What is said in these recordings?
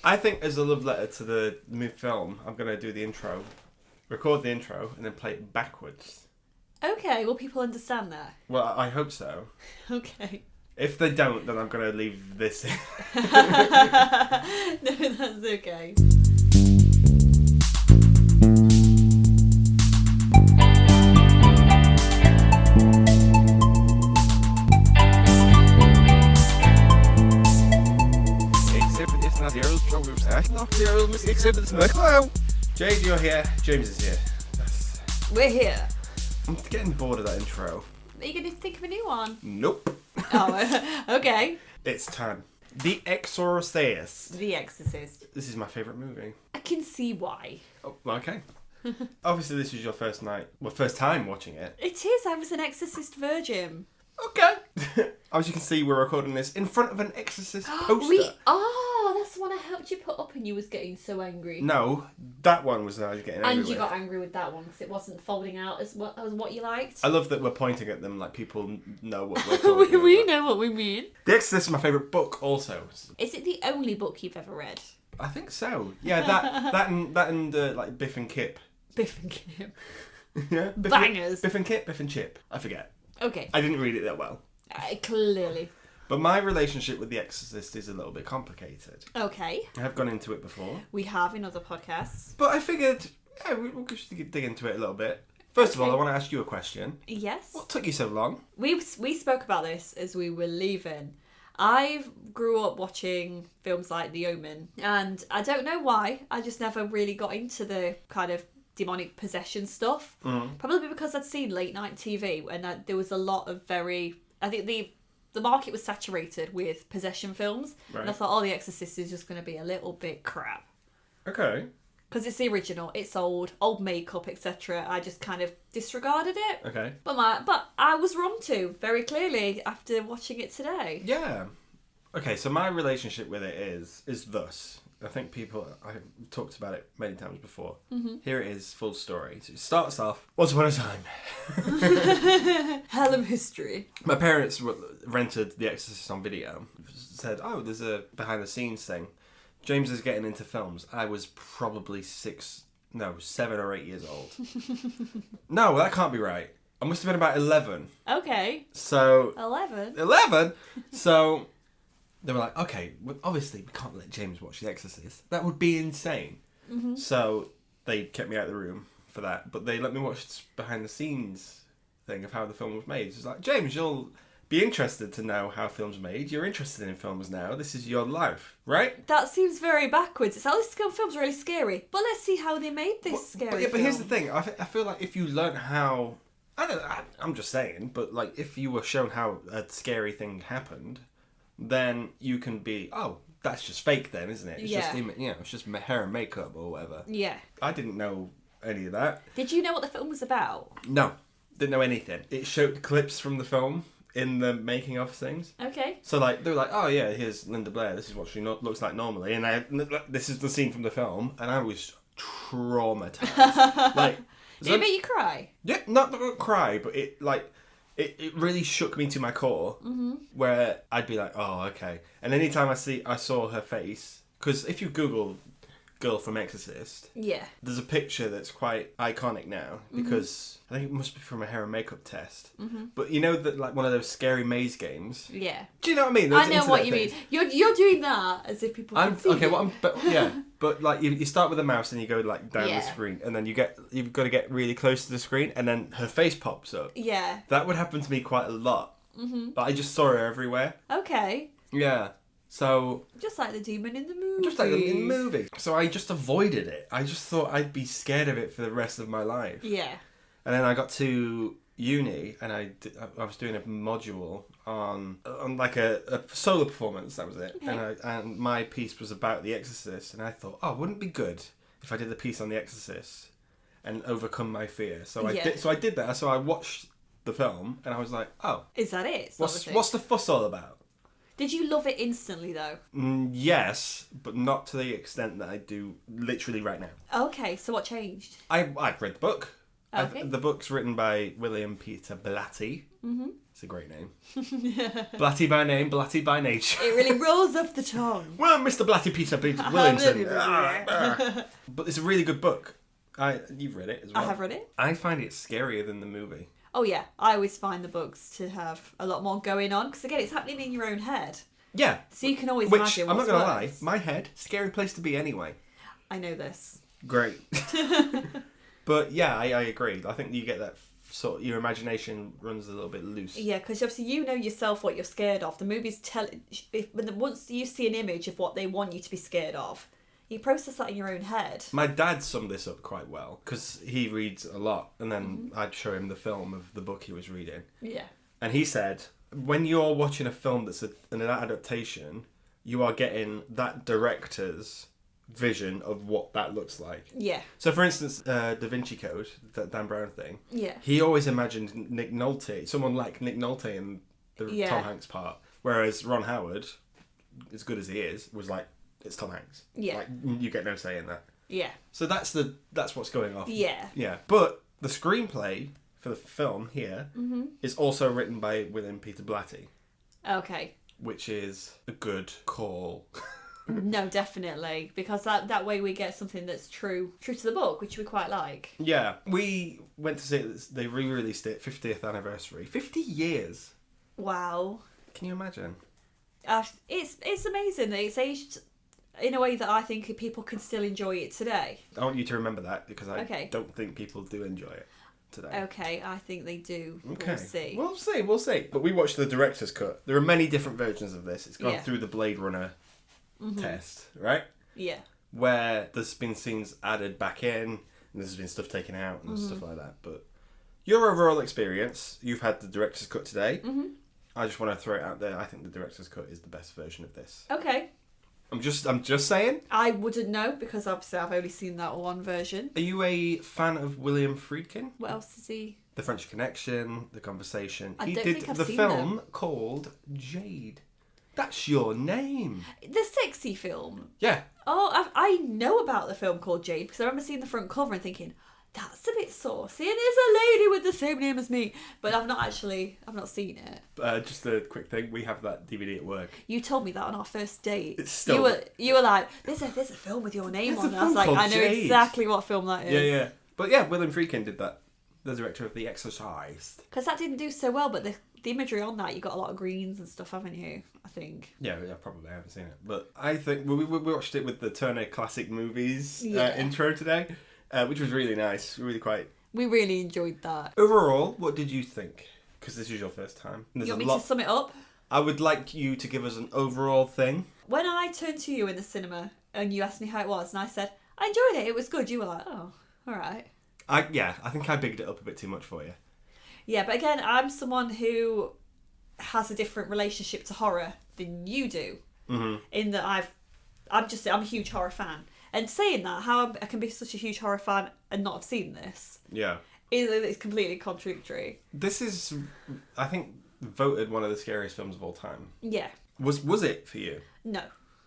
I think as a love letter to the film, I'm going to do the intro, record the intro, and then play it backwards. Okay, will people understand that? Well, I hope so. Okay. If they don't, then I'm going to leave this in. No, that's okay. Jade, you're here. James is here. We're here. I'm getting bored of that intro. Are you going to think of a new one? Nope. Oh, okay. It's time. The Exorcist. The Exorcist. This is my favourite movie. I can see why. Oh, okay. Obviously, this was your first time watching it. It is. I was an Exorcist virgin. Okay. As you can see, we're recording this in front of an Exorcist poster. That's the one I helped you put up and you was getting so angry. No, that one was I was getting angry And you with. got angry with that one because it wasn't folding out as what you liked. I love that we're pointing at them like people know what we're talking We about. know what we mean. The Exorcist is my favourite book also. Is it the only book you've ever read? I think so. Yeah, that and like Biff and Kip. Biff and Kip. Yeah, Bangers. Biff and Kip, Biff and Chip. I forget. Okay. I didn't read it that well. Clearly. But my relationship with The Exorcist is a little bit complicated. Okay. I have gone into it before. We have in other podcasts. But I figured, we should dig into it a little bit. First of all, I want to ask you a question. Yes. What took you so long? We spoke about this as we were leaving. I grew up watching films like The Omen, and I don't know why, I just never really got into the kind of demonic possession stuff. Probably because I'd seen late night TV, and there was a lot of I think the market was saturated with possession films, Right. and I thought, The Exorcist is just going to be a little bit crap. Okay. Because it's the original, it's old makeup, etc. I just kind of disregarded it. Okay. But I was wrong too, very clearly, after watching it today. Yeah. Okay, so my relationship with it is thus. I think I've talked about it many times before. Mm-hmm. Here it is, full story. So it starts off, once upon a time. Hell of history. My parents rented The Exorcist on video. Said, there's a behind the scenes thing. James is getting into films. I was probably 7 or 8 years old. No, that can't be right. I must have been about 11. Okay. So 11? 11? So they were like, okay, well, obviously we can't let James watch The Exorcist. That would be insane. Mm-hmm. So they kept me out of the room for that. But they let me watch this behind the scenes thing of how the film was made. It's like, James, you'll be interested to know how films are made. You're interested in films now. This is your life, right? That seems very backwards. It's like, this film's really scary. But let's see how they made this scary film. But here's the thing. I feel like if you learn how... I'm just saying, but like if you were shown how a scary thing happened, then you can be, that's just fake then, isn't it? It's just, it's just hair and makeup or whatever. Yeah. I didn't know any of that. Did you know what the film was about? No, didn't know anything. It showed clips from the film in the making of things. Okay. So like they were like, here's Linda Blair. This is what she looks like normally, and this is the scene from the film, and I was traumatized. Like, did it make you cry? Yeah, not cry, but it really shook me to my core. Mm-hmm. Where I'd be like, oh, okay. And anytime I saw her face, because if you Google girl from Exorcist, there's a picture that's quite iconic now because I think it must be from a hair and makeup test. Mm-hmm. But you know that like one of those scary maze games. Yeah. Do you know what I mean? I know what you mean. You're doing that as if people can see. Okay. But like you start with a mouse and you go like down the screen, and then you've got to get really close to the screen, and then her face pops up. Yeah. That would happen to me quite a lot. Mm-hmm. But I just saw her everywhere. Okay. Yeah. So... Just like the demon in the movie. Just like in the movie. So I just avoided it. I just thought I'd be scared of it for the rest of my life. Yeah. And then I got to uni and I was doing a module on like a solo performance, that was it. Okay. And my piece was about The Exorcist, and I thought, wouldn't it be good if I did a piece on The Exorcist and overcome my fear? So I did that. So I watched the film and I was like, is that it? What's the fuss all about? Did you love it instantly, though? Yes, but not to the extent that I do literally right now. Okay, so what changed? I've read the book. Okay. The book's written by William Peter Blatty. Mm-hmm. It's a great name. Blatty by name, Blatty by nature. It really rolls off the tongue. Well, Mr. Blatty Peter Williamson. But it's a really good book. You've read it as well. I have read it. I find it scarier than the movie. Oh yeah, I always find the books to have a lot more going on because again, it's happening in your own head. Yeah. So you can always imagine I'm what's not going to worse. lie, my head, scary place to be anyway. I know this. Great. But yeah, I agree. I think you get that sort of, your imagination runs a little bit loose. Yeah, because obviously you know yourself what you're scared of. The movies once you see an image of what they want you to be scared of, you process that in your own head. My dad summed this up quite well because he reads a lot, and then I'd show him the film of the book he was reading. Yeah. And he said, when you're watching a film that's an adaptation, you are getting that director's vision of what that looks like. Yeah. So, for instance, Da Vinci Code, that Dan Brown thing. Yeah. He always imagined Nick Nolte, someone like Nick Nolte in the Tom Hanks part, whereas Ron Howard, as good as he is, was like, it's Tom Hanks. Yeah. Like, you get no say in that. Yeah. So that's what's going off. Yeah. Yeah. But the screenplay for the film here is also written by William Peter Blatty. Okay. Which is a good call. No, definitely. Because that way we get something that's true to the book, which we quite like. Yeah. We went to see it, they re-released it, 50th anniversary. 50 years. Wow. Can you imagine? It's amazing that it's aged in a way that I think people can still enjoy it today. I want you to remember that because I Okay. don't think people do enjoy it today. Okay, I think they do. Okay. We'll see. We'll see. But we watched the director's cut. There are many different versions of this. It's gone through the Blade Runner test, right? Yeah. Where there's been scenes added back in, and there's been stuff taken out and stuff like that. But your overall experience, you've had the director's cut today. I just want to throw it out there. I think the director's cut is the best version of this. Okay. I'm just saying. I wouldn't know because obviously I've only seen that one version. Are you a fan of William Friedkin? What else is he? The French Connection, The Conversation. I He don't did think I've the seen film called Jade. That's your name. The sexy film. Yeah. Oh, I know about the film called Jade because I remember seeing the front cover and thinking, that's a bit saucy. And there's a lady with the same name as me. But I've not seen it. Just a quick thing. We have that DVD at work. You told me that on our first date. It's still... You were like, there's a film with your name There's on a it. I was film like, called I know Jade. exactly what film that is. Yeah. But yeah, William Friedkin did that. The director of The Exorcist. Because that didn't do so well, but the imagery on that, you got a lot of greens and stuff, haven't you? I think. Yeah, probably. I haven't seen it. But I think we watched it with the Turner Classic Movies intro today, which was really nice. We really enjoyed that. Overall, what did you think? Because this is your first time. You want me to sum it up? I would like you to give us an overall thing. When I turned to you in the cinema and you asked me how it was, and I said, I enjoyed it, it was good, you were like, oh, alright. I think I bigged it up a bit too much for you. Yeah, but again, I'm someone who has a different relationship to horror than you do. Mm-hmm. In that I'm a huge horror fan. And saying that, how I can be such a huge horror fan and not have seen this is completely contradictory. This is, I think, voted one of the scariest films of all time. Yeah. Was it for you? No.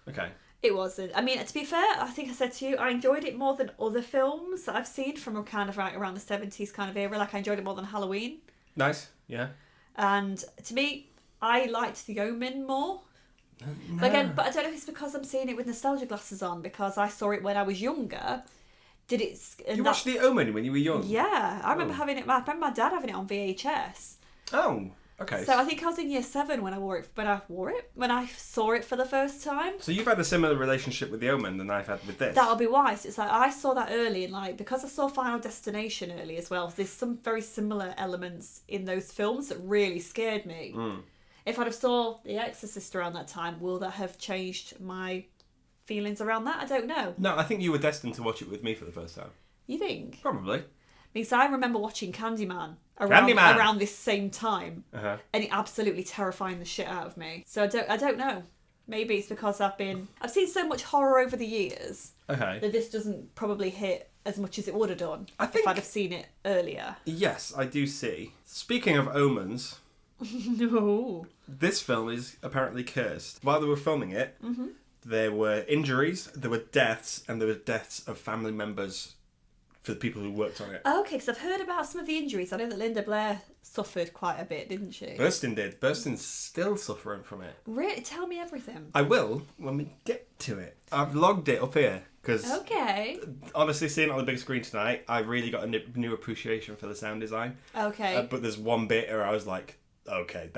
Okay. It wasn't. I mean, to be fair, I think I said to you, I enjoyed it more than other films that I've seen from a kind of around the 70s kind of era. Like, I enjoyed it more than Halloween. Nice, yeah. And to me, I liked The Omen more. No. But I don't know if it's because I'm seeing it with nostalgia glasses on, because I saw it when I was younger. You watched The Omen when you were young? Yeah, I remember having it. I remember my dad having it on VHS. Oh, okay. So I think I was in year 7 when when I saw it for the first time. So you've had a similar relationship with The Omen than I've had with this. That'll be why. So it's like I saw that early, and because I saw Final Destination early as well, there's some very similar elements in those films that really scared me. If I'd have saw The Exorcist around that time, will that have changed my feelings around that? I don't know. No, I think you were destined to watch it with me for the first time. You think? Probably. Because I remember watching Candyman around this same time, and it absolutely terrifying the shit out of me. So I don't know. Maybe it's because I've seen so much horror over the years that this doesn't probably hit as much as it would have done if I'd have seen it earlier. Yes, I do see. Speaking of omens, no. This film is apparently cursed. While they were filming it, there were injuries, there were deaths, and there were deaths of family members for the people who worked on it. Okay, because I've heard about some of the injuries. I know that Linda Blair suffered quite a bit, didn't she? Burstyn did. Burstyn's still suffering from it. Really? Tell me everything. I will when we get to it. I've logged it up here because Okay. honestly, seeing it on the big screen tonight, I really got a new appreciation for the sound design. Okay. But there's one bit where I was like, okay,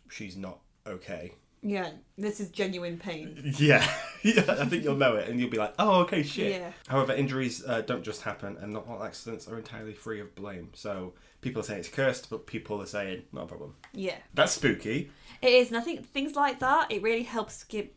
she's not okay. Yeah, this is genuine pain. Yeah. I think you'll know it and you'll be like, oh, okay, shit. Yeah. However, injuries don't just happen and not all accidents are entirely free of blame. So people are saying it's cursed, but people are saying, not a problem. Yeah. That's spooky. It is, and I think things like that, it really helps give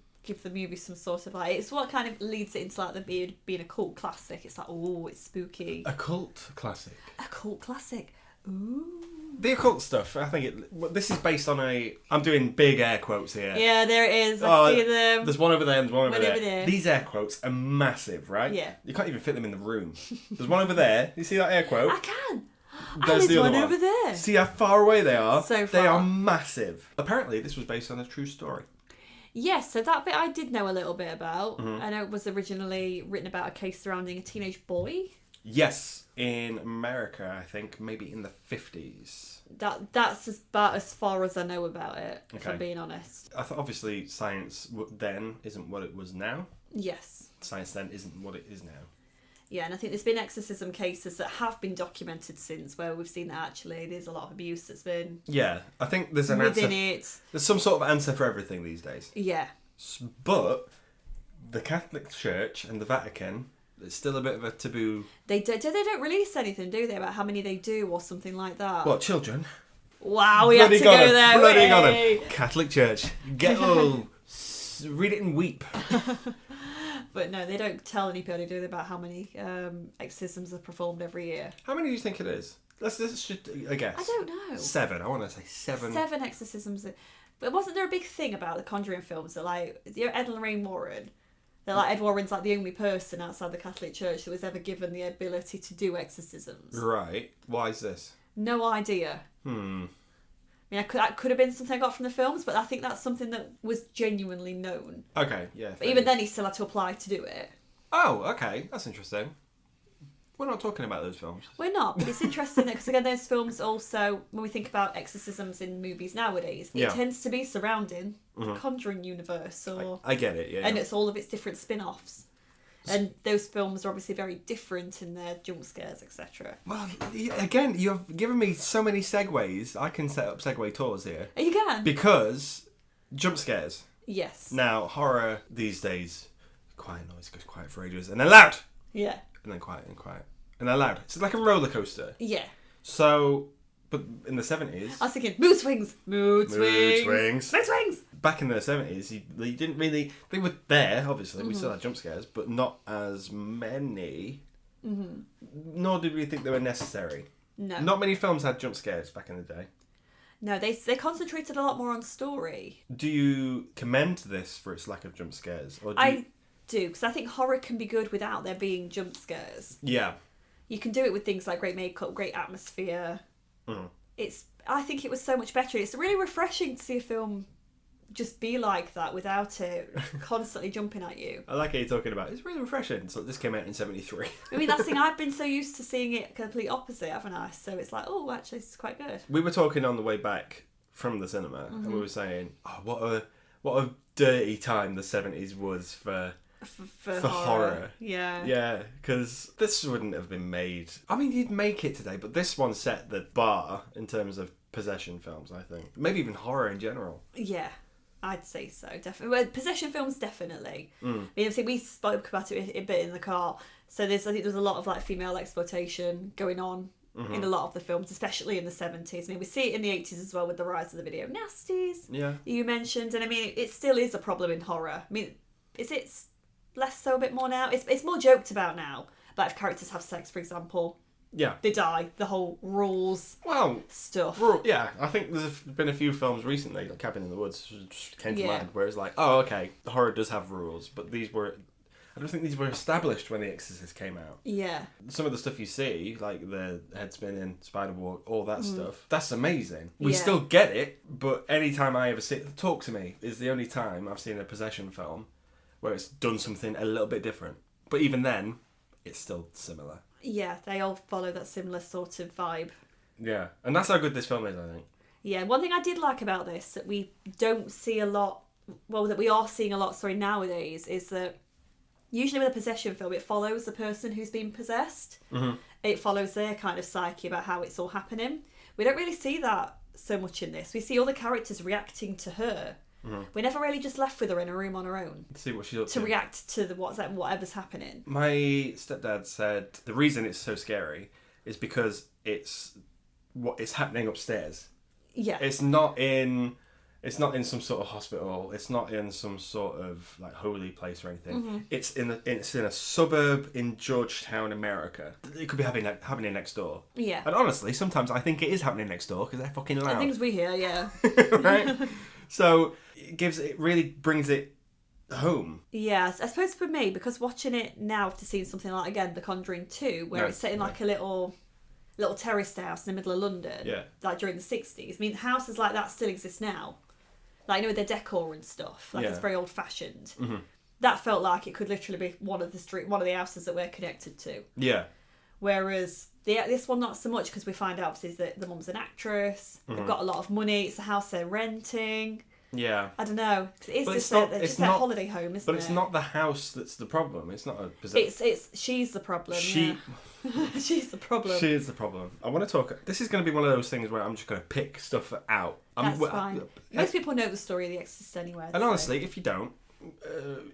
the movie some sort of like, it's what kind of leads it into like the being a cult classic. It's like, oh, it's spooky. A cult classic. A cult classic. Ooh. The occult stuff, I think this is based on I'm doing big air quotes here. Yeah, there it is. I see them. There's one over there and one over One over there. there. These air quotes are massive, right? Yeah. You can't even fit them in the room. There's one over there. You see that air quote? I can. There's There's the other one over there. See how far away they are? So They far. are massive. Apparently, this was based on a true story. Yes, so that bit I did know a little bit about. Mm-hmm. I know it was originally written about a case surrounding a teenage boy. Yes, in America, I think, maybe in the 50s. That's about as far as I know about it, if Okay. I'm being honest. I thought obviously science then isn't what it was now. Yes. Science then isn't what it is now. Yeah, and I think there's been exorcism cases that have been documented since where we've seen that actually there's a lot of abuse that's been Yeah, I think there's an within answer. it. There's some sort of answer for everything these days. Yeah. But the Catholic Church and the Vatican, it's still a bit of a taboo. They don't release anything, do they, about how many they do or something like that? What, children? Wow, we had to got go him. there. Bloody got Way. him. Catholic Church. Get all. Read it and weep. But no, they don't tell anybody, do they, about how many exorcisms are performed every year. How many do you think it is? Let's just a guess. I don't know. 7. I want to say 7. 7 exorcisms. But wasn't there a big thing about the Conjuring films that, like, Ed and Lorraine Warren? They're like, Ed Warren's like the only person outside the Catholic Church that was ever given the ability to do exorcisms. Right. Why is this? No idea. I mean, that could have been something I got from the films, but I think that's something that was genuinely known. Okay, yeah. But even then, he still had to apply to do it. Oh, okay. That's interesting. We're not talking about those films. We're not, but it's interesting because again, those films also, when we think about exorcisms in movies nowadays, it tends to be surrounding the Conjuring universe, or I get it, yeah. and it's all of its different spin-offs. And those films are obviously very different in their jump scares, etc. Well, again, you've given me so many segues. I can set up segue tours here. You can. Because jump scares. Yes. Now, horror these days, quiet noise goes quiet for ages, and then loud, Yeah. and then quiet, and then loud. It's like a roller coaster. Yeah. So, but in the 70s... I was thinking, mood swings. Mood swings. Mood swings. Mood swings. Back in the 70s, you didn't really... They were there, obviously. We still had jump scares, but not as many. Nor did we think they were necessary. No. Not many films had jump scares back in the day. No, they concentrated a lot more on story. Do you commend this for its lack of jump scares? Or I do, because I think horror can be good without there being jump scares. Yeah. You can do it with things like great makeup, great atmosphere. I think it was so much better. It's really refreshing to see a film just be like that without it constantly jumping at you. I like how you're talking about it. It's really refreshing. So this came out in 73. I mean, that's the thing, I've been so used to seeing it complete opposite, haven't I? So it's like, oh, actually, it's quite good. We were talking on the way back from the cinema, and we were saying, oh, what a dirty time the 70s was for horror. Yeah. Yeah, because this wouldn't have been made. I mean, you'd make it today, but this one set the bar in terms of possession films, I think. Maybe even horror in general. Yeah, I'd say so, definitely. Well, possession films, definitely. I mean, I think we spoke about it a bit in the car. So I think there's a lot of like female exploitation going on in a lot of the films, especially in the 70s. I mean, we see it in the 80s as well with the rise of the video nasties. Yeah. You mentioned, and I mean, it still is a problem in horror. I mean, is it less so a bit more now? It's more joked about now. Like if characters have sex, for example, Yeah. they die. The whole rules Well, stuff. yeah, I think there's been a few films recently, like Cabin in the Woods, just came to Yeah. mind, where it's like, oh, okay, the horror does have rules, but I don't think these were established when The Exorcist came out. Yeah. Some of the stuff you see, like the head spinning, spider walk, all that stuff, that's amazing. We Yeah. still get it, but anytime I ever see it, Talk to Me is the only time I've seen a possession film where it's done something a little bit different. But even then, it's still similar. Yeah, they all follow that similar sort of vibe. Yeah, and that's how good this film is, I think. Yeah, one thing I did like about this that we don't see a lot, that we are seeing a lot, nowadays, is that usually with a possession film, it follows the person who's been possessed. Mm-hmm. It follows their kind of psyche about how it's all happening. We don't really see that so much in this. We see all the characters reacting to her. Mm-hmm. We're never really just left with her in a room on her own. See what she's up to react to whatever's happening. My stepdad said the reason it's so scary is because it's what is happening upstairs. Yeah. It's not in some sort of hospital. It's not in some sort of like holy place or anything. Mm-hmm. It's in a suburb in Georgetown, America. It could be happening next door. Yeah. And honestly, sometimes I think it is happening next door because they're fucking loud. The things we hear, yeah. Right. So it really brings it home. Yeah, I suppose for me, because watching it now after seeing something like, again, The Conjuring 2, where it's set in like a little terraced house in the middle of London, like during the 60s. I mean, houses like that still exist now. Like, with their decor and stuff. Like, it's very old-fashioned. Mm-hmm. That felt like it could literally be one of the houses that we're connected to. Yeah. Whereas this one, not so much, because we find out obviously that the mum's an actress. Mm-hmm. They've got a lot of money. It's a house they're renting. Yeah. I don't know. It's just their holiday home, isn't it? But it's not the house that's the problem. It's not a possession. She's the problem. She's the problem. She is the problem. I want to talk. This is going to be one of those things where I'm just going to pick stuff out. That's fine. Most people know the story of The Exorcist anyway. And honestly, if you don't,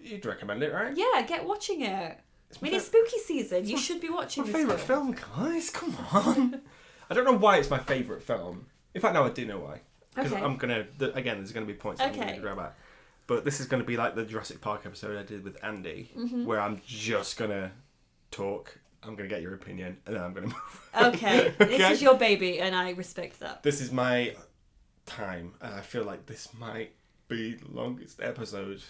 you'd recommend it, right? Yeah, get watching it. It's spooky season. You should be watching this. My favourite film, guys. Come on. I don't know why it's my favourite film. In fact, no, I do know why. Because I'm going to... Again, there's going to be points I'm going to grab at. But this is going to be like the Jurassic Park episode I did with Andy, where I'm just going to talk. I'm going to get your opinion, and then I'm going to move. Okay. This is your baby, and I respect that. This is my time, and I feel like this might be the longest episode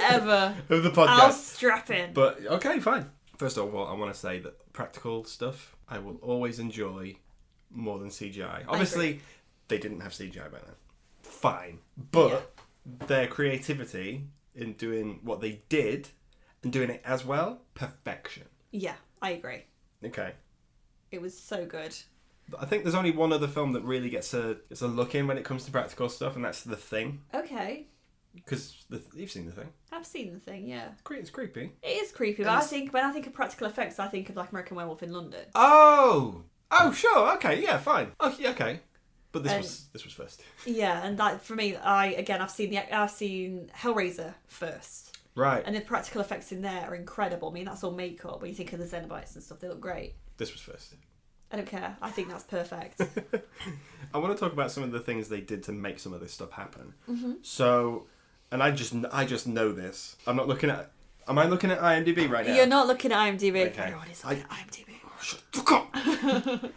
ever of the podcast. I'll strap in. But, okay, fine. First of all, I want to say that practical stuff I will always enjoy more than CGI. Obviously, they didn't have CGI back then. Fine. But their creativity in doing what they did and doing it as well, perfection. Yeah, I agree. Okay. It was so good. I think there's only one other film that really gets a look in when it comes to practical stuff, and that's The Thing. Okay. Because you've seen The Thing. I've seen The Thing, yeah. It's creepy. It is creepy, but when I think of practical effects, I think of like American Werewolf in London. Oh, sure, okay, yeah, fine. Oh, yeah, okay. But this was first. Yeah, and that for me, I've seen Hellraiser first. Right. And the practical effects in there are incredible. I mean, that's all makeup. When you think of the Xenobites and stuff, they look great. This was first. I don't care. I think that's perfect. I want to talk about some of the things they did to make some of this stuff happen. Mm-hmm. So, and I just know this. I'm not looking at... Am I looking at IMDb right now? You're not looking at IMDb. Okay. Everyone is looking at IMDb. Shut the fuck up!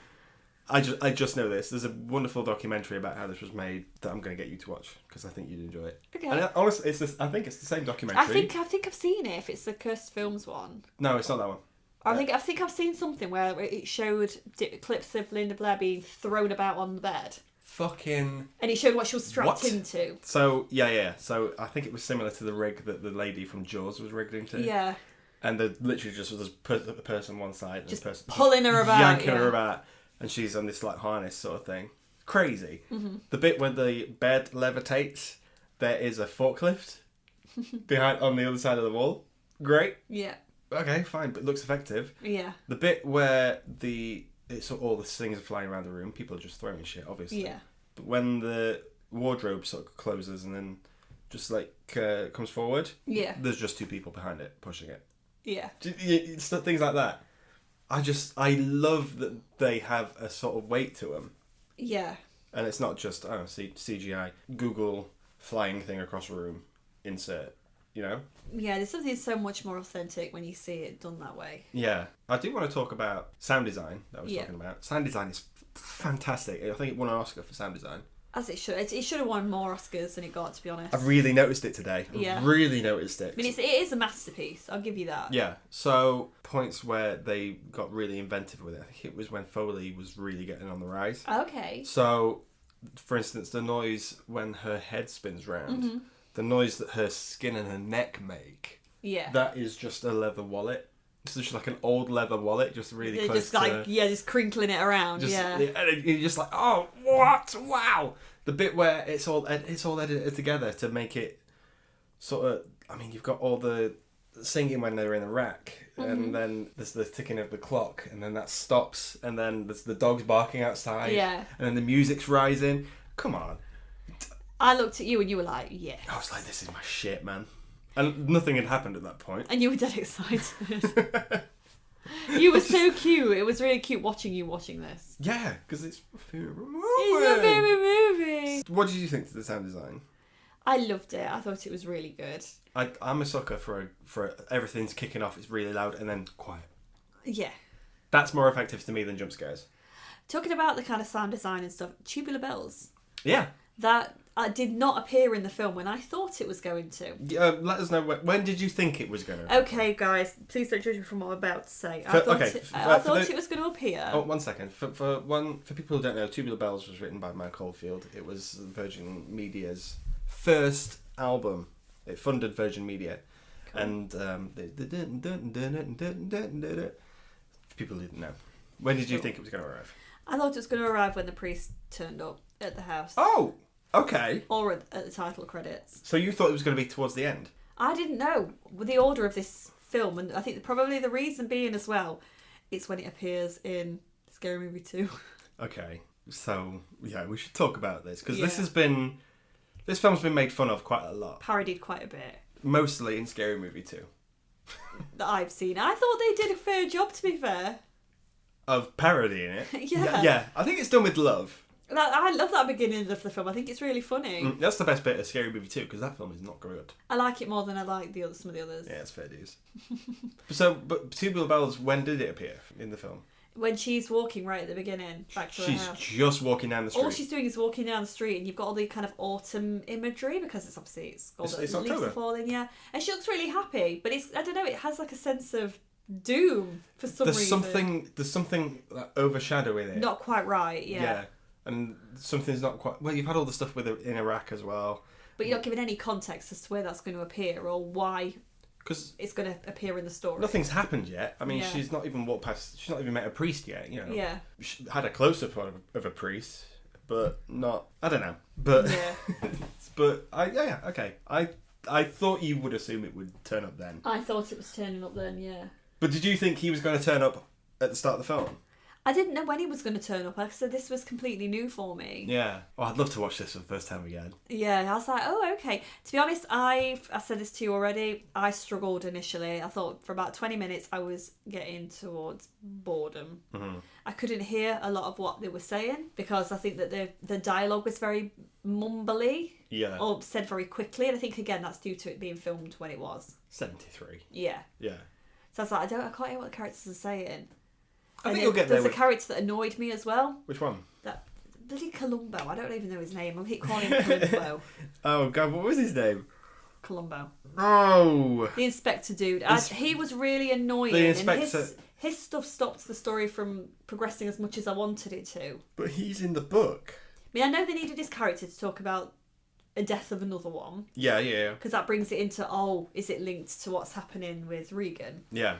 I just know this. There's a wonderful documentary about how this was made that I'm going to get you to watch because I think you'd enjoy it. Okay. And honestly, I think it's the same documentary. I think I've seen it. If it's the Cursed Films one. No, it's not that one. I think I've seen something where it showed clips of Linda Blair being thrown about on the bed. Fucking. And it showed what she was strapped into. So yeah. So I think it was similar to the rig that the lady from Jaws was rigged into. Yeah. And the literally just was a person one side and just the person pulling her about, yanking her about. And she's on this like harness sort of thing. Crazy. Mm-hmm. The bit where the bed levitates, there is a forklift behind on the other side of the wall. Great. Yeah. Okay, fine, but it looks effective. Yeah. The bit where all the things are flying around the room, people are just throwing shit, obviously. Yeah. But when the wardrobe sort of closes and then just like comes forward, there's just two people behind it pushing it. Yeah. It's things like that. I love that they have a sort of weight to them. Yeah. And it's not just, CGI, Google flying thing across a room, insert, you know? Yeah, there's something so much more authentic when you see it done that way. Yeah. I do want to talk about sound design that I was talking about. Sound design is fantastic. I think it won an Oscar for sound design. As it should. It should have won more Oscars than it got, to be honest. I've really noticed it today. I really noticed it. I mean, it is a masterpiece. I'll give you that. Yeah. So, points where they got really inventive with it. I think it was when Foley was really getting on the rise. Okay. So, for instance, the noise when her head spins round, mm-hmm. the noise that her skin and her neck make, that is just a leather wallet. It's just like an old leather wallet, just really They're close just like, to... just crinkling it around, Just, yeah. And you're just like, oh, what? Wow! The bit where it's all edited together to make it sort of... I mean, you've got all the singing when they're in the rack, and then there's the ticking of the clock, and then that stops, and then there's the dogs barking outside, Yeah. and then the music's rising. Come on. I looked at you and you were like, yes. I was like, this is my shit, man. And nothing had happened at that point. And you were dead excited. You were so cute. It was really cute watching you watching this. Yeah, because it's my favourite movie. It's my favourite movie. What did you think of the sound design? I loved it. I thought it was really good. I'm a sucker for everything's kicking off, it's really loud, and then quiet. Yeah. That's more effective to me than jump scares. Talking about the kind of sound design and stuff, tubular bells. Yeah. That did not appear in the film when I thought it was going to. Let us know, when did you think it was going to? Okay, guys, please don't judge me from what I'm about to say. I For thought it was going to appear. Oh, 1 second. For people who don't know, Tubular Bells was written by Mike Oldfield. It was Virgin Media's first album. It funded Virgin Media. Cool. And people didn't know. When did you think it was going to arrive? I thought it was going to arrive when the priest turned up at the house. Oh, okay. Or at the title credits. So you thought it was going to be towards the end? I didn't know the order of this film, and I think probably the reason being as well, it's when it appears in Scary Movie 2. Okay, so yeah, we should talk about this because this film's been made fun of quite a lot. Parodied quite a bit. Mostly in Scary Movie 2. That I've seen. I thought they did a fair job, to be fair. Of parodying it? Yeah. Yeah, I think it's done with love. I love that beginning of the film. I think it's really funny. That's the best bit of Scary Movie 2 because that film is not good. I like it more than I like some of the others. Yeah, it's fair dues. But Tubular Bells, when did it appear in the film? When she's walking right at the beginning, back to her house. She's just walking down the street. All she's doing is walking down the street, and you've got all the kind of autumn imagery because it's obviously it's leaves are falling, yeah. And she looks really happy, but I don't know, it has like a sense of doom for some reason. There's something like overshadowing it. Not quite right, yeah. Yeah, and something's not quite. Well, you've had all the stuff with it in Iraq as well, but you're not given any context as to where that's going to appear or why. Because it's going to appear in the story. Nothing's happened yet. I mean, she's not even walked past. She's not even met a priest yet. You know. Yeah. She had a close-up of a priest, but not. I don't know. But yeah. But okay. I thought you would assume it would turn up then. I thought it was turning up then. Yeah. But did you think he was going to turn up at the start of the film? I didn't know when he was going to turn up. Like I said, this was completely new for me. Yeah. Oh, I'd love to watch this for the first time again. Yeah, I was like, oh, okay. To be honest, I said this to you already. I struggled initially. I thought for about 20 minutes I was getting towards boredom. Mm-hmm. I couldn't hear a lot of what they were saying because I think that the dialogue was very mumbly. Yeah. Or said very quickly. And I think, again, that's due to it being filmed when it was. 73. Yeah. Yeah. So I was like, I can't hear what the characters are saying. I think you'll get there. There's a character that annoyed me as well. Which one? That bloody Columbo. I don't even know his name. I keep calling him Columbo. Oh God, what was his name? Columbo. Oh. The inspector dude. He was really annoying. The inspector. And his stuff stopped the story from progressing as much as I wanted it to. But he's in the book. I mean, I know they needed his character to talk about a death of another one. Yeah, yeah. Because that brings it into, is it linked to what's happening with Regan? Yeah.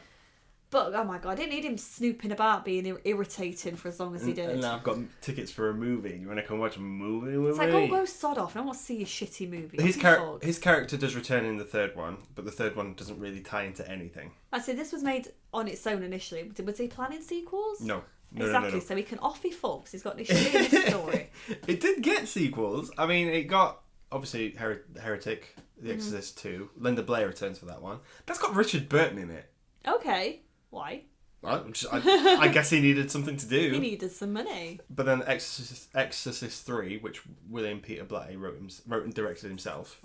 But, oh my God, I didn't need him snooping about being irritating for as long as he did. And now I've got tickets for a movie. You want to come watch a movie with me? It's like, go sod off. I don't want to see a shitty movie. His character does return in the third one, but the third one doesn't really tie into anything. I say this was made on its own initially. Was he planning sequels? No. Exactly, No. So he can off he fucks. He's got this shit in his story. It did get sequels. I mean, it got, obviously, Heretic, The Exorcist 2. Linda Blair returns for that one. That's got Richard Burton in it. Okay. Why? I guess he needed something to do. He needed some money. But then Exorcist 3, which William Peter Blatty wrote and directed himself,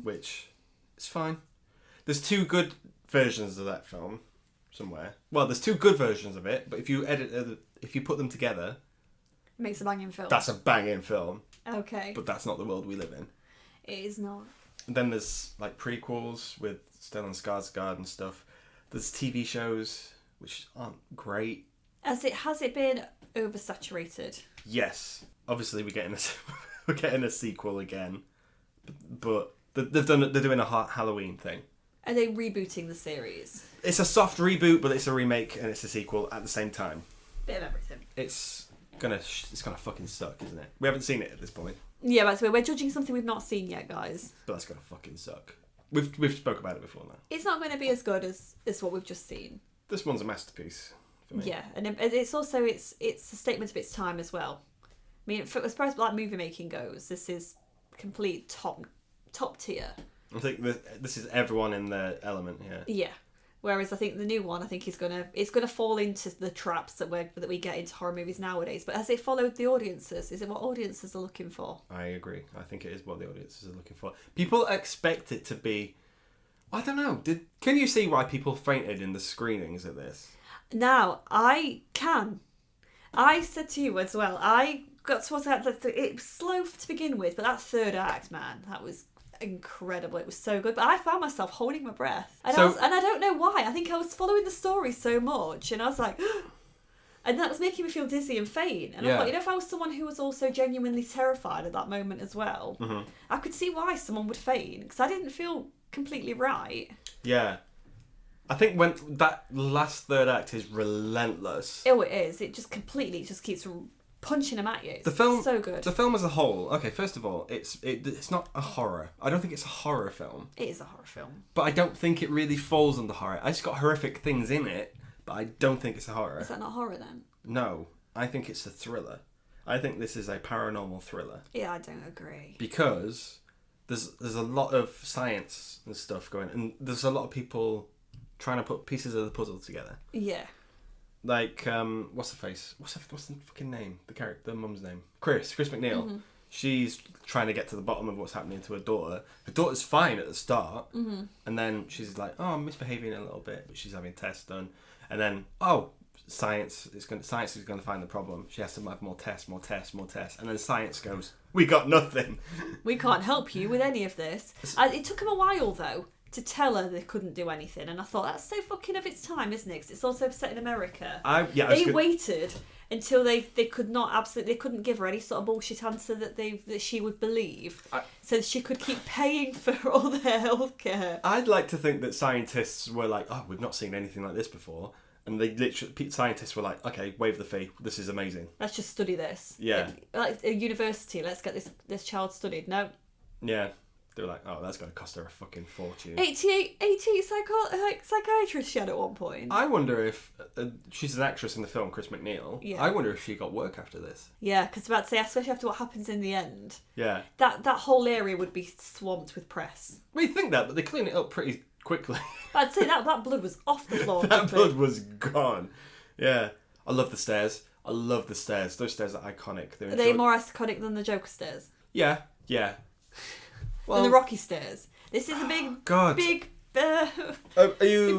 which is fine. There's two good versions of that film somewhere. Well, there's two good versions of it, but if you put them together, it makes a banging film. That's a banging film. Okay. But that's not the world we live in. It is not. And then there's like prequels with Stellan Skarsgård and stuff. There's TV shows which aren't great. Has it been oversaturated? Yes. Obviously, we're getting a sequel again, but they're doing a Halloween thing. Are they rebooting the series? It's a soft reboot, but it's a remake and it's a sequel at the same time. Bit of everything. It's gonna fucking suck, isn't it? We haven't seen it at this point. Yeah, that's we're judging something we've not seen yet, guys. But that's gonna fucking suck. We've spoke about it before now. It's not going to be as good as what we've just seen. This one's a masterpiece for me. Yeah, and it's also it's a statement of its time as well. I mean, as far as like movie making goes, this is complete top tier. I think this is everyone in their element here. Yeah. Whereas I think the new one, it's gonna fall into the traps that we get into horror movies nowadays. But has it followed the audiences? Is it what audiences are looking for? I agree. I think it is what the audiences are looking for. People expect it to be. I don't know. Can you see why people fainted in the screenings of this? Now I can. I said to you as well. I got towards that. It was slow to begin with, but that third act, man, that was incredible. It was so good, but I found myself holding my breath, and I don't know why. I think I was following the story so much, and I was like, and that was making me feel dizzy and faint. And I thought, if I was someone who was also genuinely terrified at that moment as well, I could see why someone would faint, because I didn't feel completely right. Yeah, I think when that last third act is relentless. Oh, it is. It just keeps punching them at you. It's so good. The film as a whole, okay, first of all, it's not a horror. I don't think it's a horror film. It is a horror film. But I don't think it really falls under horror. It's got horrific things in it, but I don't think it's a horror. Is that not horror then? No, I think it's a thriller. I think this is a paranormal thriller. Yeah, I don't agree. Because there's a lot of science and stuff going, and there's a lot of people trying to put pieces of the puzzle together. Yeah. Like, what's the face? What's the fucking name? The mum's name. Chris McNeil. Mm-hmm. She's trying to get to the bottom of what's happening to her daughter. Her daughter's fine at the start, and then she's like, "Oh, I'm misbehaving a little bit," but she's having tests done, and then science is going to find the problem. She has to have more tests, and then science goes, "We got nothing. We can't help you with any of this." It took him a while though to tell her they couldn't do anything, and I thought that's so fucking of its time, isn't it? Because it's also set in America. They waited until they couldn't give her any sort of bullshit answer that she would believe, so she could keep paying for all their healthcare. I'd like to think that scientists were like, "Oh, we've not seen anything like this before," and scientists were like, "Okay, waive the fee. This is amazing. Let's just study this." Yeah, like a university. Let's get this child studied. No. Yeah. They were like, "Oh, that's going to cost her a fucking fortune." 88 psychiatrists she had at one point. I wonder if she's an actress in the film, Chris McNeil. Yeah. I wonder if she got work after this. Yeah, because about to say, especially after what happens in the end. Yeah. That whole area would be swamped with press. Well, you think that, but they clean it up pretty quickly. But I'd say that blood was off the floor. That blood was gone. Yeah. I love the stairs. Those stairs are iconic. Are they more iconic than the Joker stairs? Yeah. Well, than the Rocky stairs. This is a big big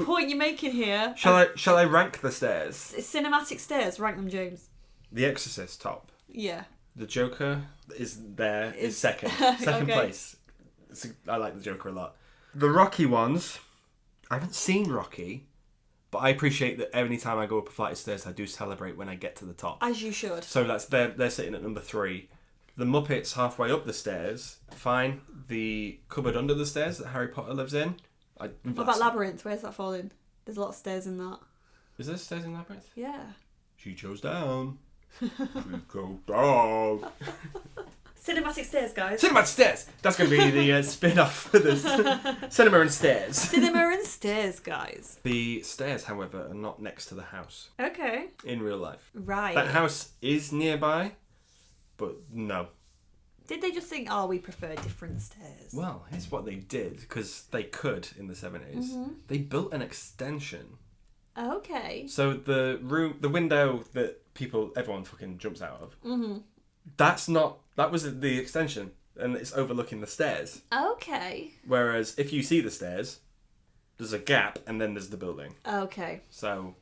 point you're making here. Shall I rank the stairs? Cinematic stairs. Rank them, James. The Exorcist top. Yeah. The Joker is second. Second place. I like the Joker a lot. The Rocky ones, I haven't seen Rocky, but I appreciate that any time I go up a flight of stairs, I do celebrate when I get to the top. As you should. So they're sitting at number 3. The Muppets halfway up the stairs, fine. The cupboard under the stairs that Harry Potter lives in. What about Labyrinth? Where's that falling? There's a lot of stairs in that. Is there stairs in Labyrinth? Yeah. She chose down. She chose down. Cinematic stairs, guys. Cinematic stairs. That's going to be the spin-off for this. Cinema and stairs. Cinema and stairs, guys. The stairs, however, are not next to the house. Okay. In real life. Right. That house is nearby, but no. Did they just think, we prefer different stairs? Well, here's what they did, because they could in the 70s. Mm-hmm. They built an extension. Okay. So the window that everyone fucking jumps out of, that was the extension, and it's overlooking the stairs. Okay. Whereas if you see the stairs, there's a gap, and then there's the building. Okay. So.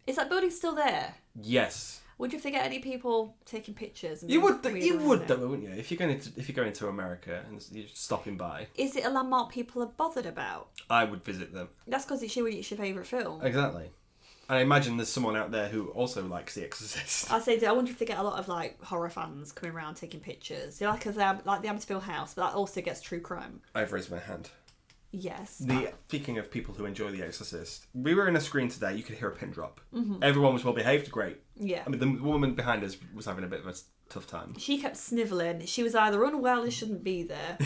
Is that building still there? Yes. Would you have to get any people taking pictures? You would though, wouldn't you? If you're going to America and you're stopping by. Is it a landmark people are bothered about? I would visit them. That's because it's your favourite film. Exactly. And I imagine there's someone out there who also likes The Exorcist. I wonder if they get a lot of horror fans coming around taking pictures. Like the Amityville House, but that also gets true crime. I've raised my hand. Yes. Speaking of people who enjoy The Exorcist, we were in a screen today, you could hear a pin drop. Mm-hmm. Everyone was well behaved, great. Yeah. I mean, the woman behind us was having a bit of a tough time. She kept snivelling. She was either unwell and shouldn't be there.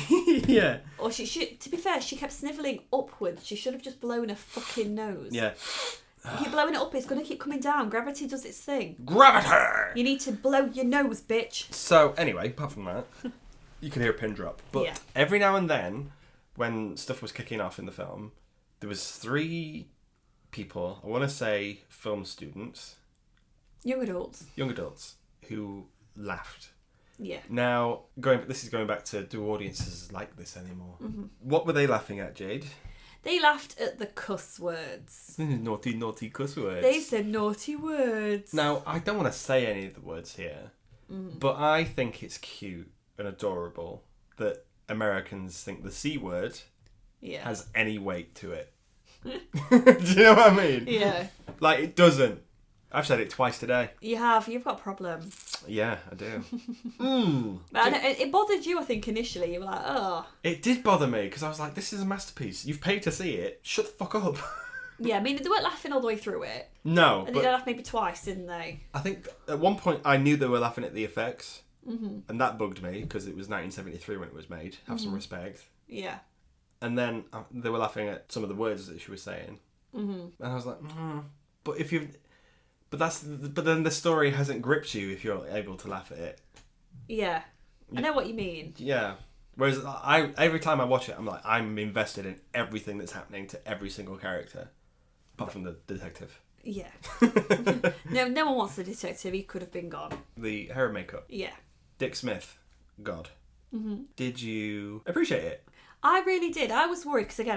Yeah. Or to be fair, she kept snivelling upwards. She should have just blown her fucking nose. Yeah. Keep blowing it up, it's going to keep coming down. Gravity does its thing. Gravity! You need to blow your nose, bitch. So, anyway, apart from that, you can hear a pin drop. But every now and then, when stuff was kicking off in the film, there was 3 people, I want to say film students. Young adults. Who laughed. Yeah. Now, this is going back to, do audiences like this anymore? Mm-hmm. What were they laughing at, Jade? They laughed at the cuss words. Naughty, naughty cuss words. They said naughty words. Now, I don't want to say any of the words here, but I think it's cute and adorable that Americans think the C word has any weight to it. Do you know what I mean? Yeah. Like, it doesn't. I've said it twice today. You have. You've got a problem. Yeah, I do. And it bothered you, I think, initially. You were like, oh. It did bother me, because I was like, this is a masterpiece. You've paid to see it. Shut the fuck up. Yeah, I mean, they weren't laughing all the way through it. No. They laughed maybe twice, didn't they? I think at one point I knew they were laughing at the effects. Mm-hmm. And that bugged me, because it was 1973 when it was made. Have some respect. Yeah. And then they were laughing at some of the words that she was saying. Mm-hmm. And I was like, but if you've... But then the story hasn't gripped you if you're able to laugh at it. Yeah. I know what you mean. Yeah. Whereas every time I watch it, I'm like, I'm invested in everything that's happening to every single character. Apart from the detective. Yeah. No one wants the detective. He could have been gone. The hair and makeup. Yeah. Dick Smith. God. Mm-hmm. Did you appreciate it? I really did. I was worried because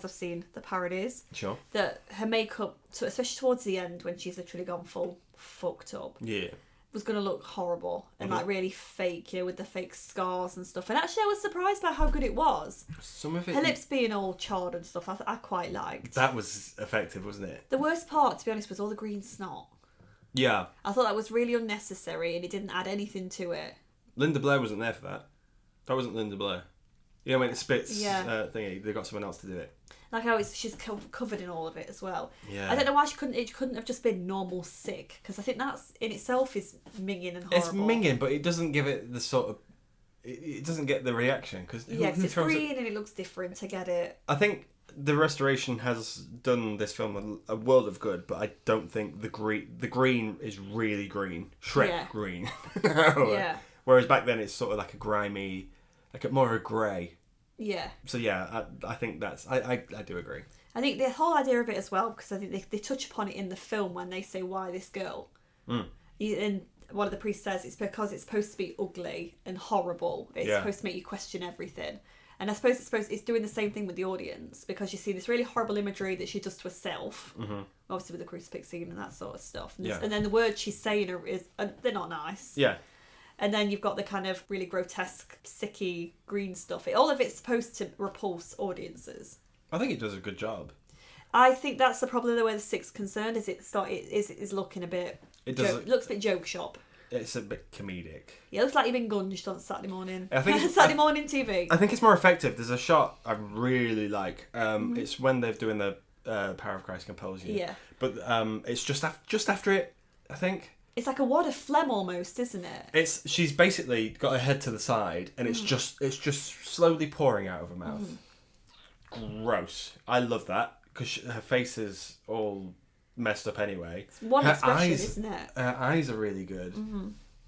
I've seen the parodies. Sure. That her makeup, especially towards the end when she's literally gone full fucked up. Yeah. Was going to look horrible and like really fake, with the fake scars and stuff. And actually, I was surprised by how good it was. Some of it. Her lips being all charred and stuff, I quite liked. That was effective, wasn't it? The worst part, to be honest, was all the green snot. Yeah. I thought that was really unnecessary and it didn't add anything to it. Linda Blair wasn't there for that. That wasn't Linda Blair. You know when it spits thingy, they got someone else to do it. Like how she's covered in all of it as well. Yeah. I don't know why it couldn't have just been normal sick, because I think that's in itself is minging and horrible. It's minging, but it doesn't give it the sort of... It doesn't get the reaction. Because it's green and it looks different, I get it. I think the restoration has done this film a world of good, but I don't think the green is really green. Shrek green. Yeah. Whereas back then it's sort of like a grimy... Like more of a grey. Yeah. So yeah, I think that's... I do agree. I think the whole idea of it as well, because I think they touch upon it in the film when they say, why this girl? And one of the priests says it's because it's supposed to be ugly and horrible. It's supposed to make you question everything. And I suppose it's doing the same thing with the audience, because you see this really horrible imagery that she does to herself, obviously with the crucifix scene and that sort of stuff. And then the words she's saying they're not nice. Yeah. And then you've got the kind of really grotesque, sicky green stuff. All of it's supposed to repulse audiences. I think it does a good job. I think that's the problem the way the Six's concerned, is is looking a bit... It looks a bit joke shop. It's a bit comedic. Yeah, it looks like you've been gunged on Saturday morning. I think Saturday morning TV. I think it's more effective. There's a shot I really like. It's when they're doing the Power of Christ Compels You. Yeah. But it's just after it, I think. It's like a wad of phlegm almost, isn't it? She's basically got her head to the side, and it's just slowly pouring out of her mouth. Gross. I love that, because her face is all messed up anyway. It's one expression, isn't it? Her eyes are really good.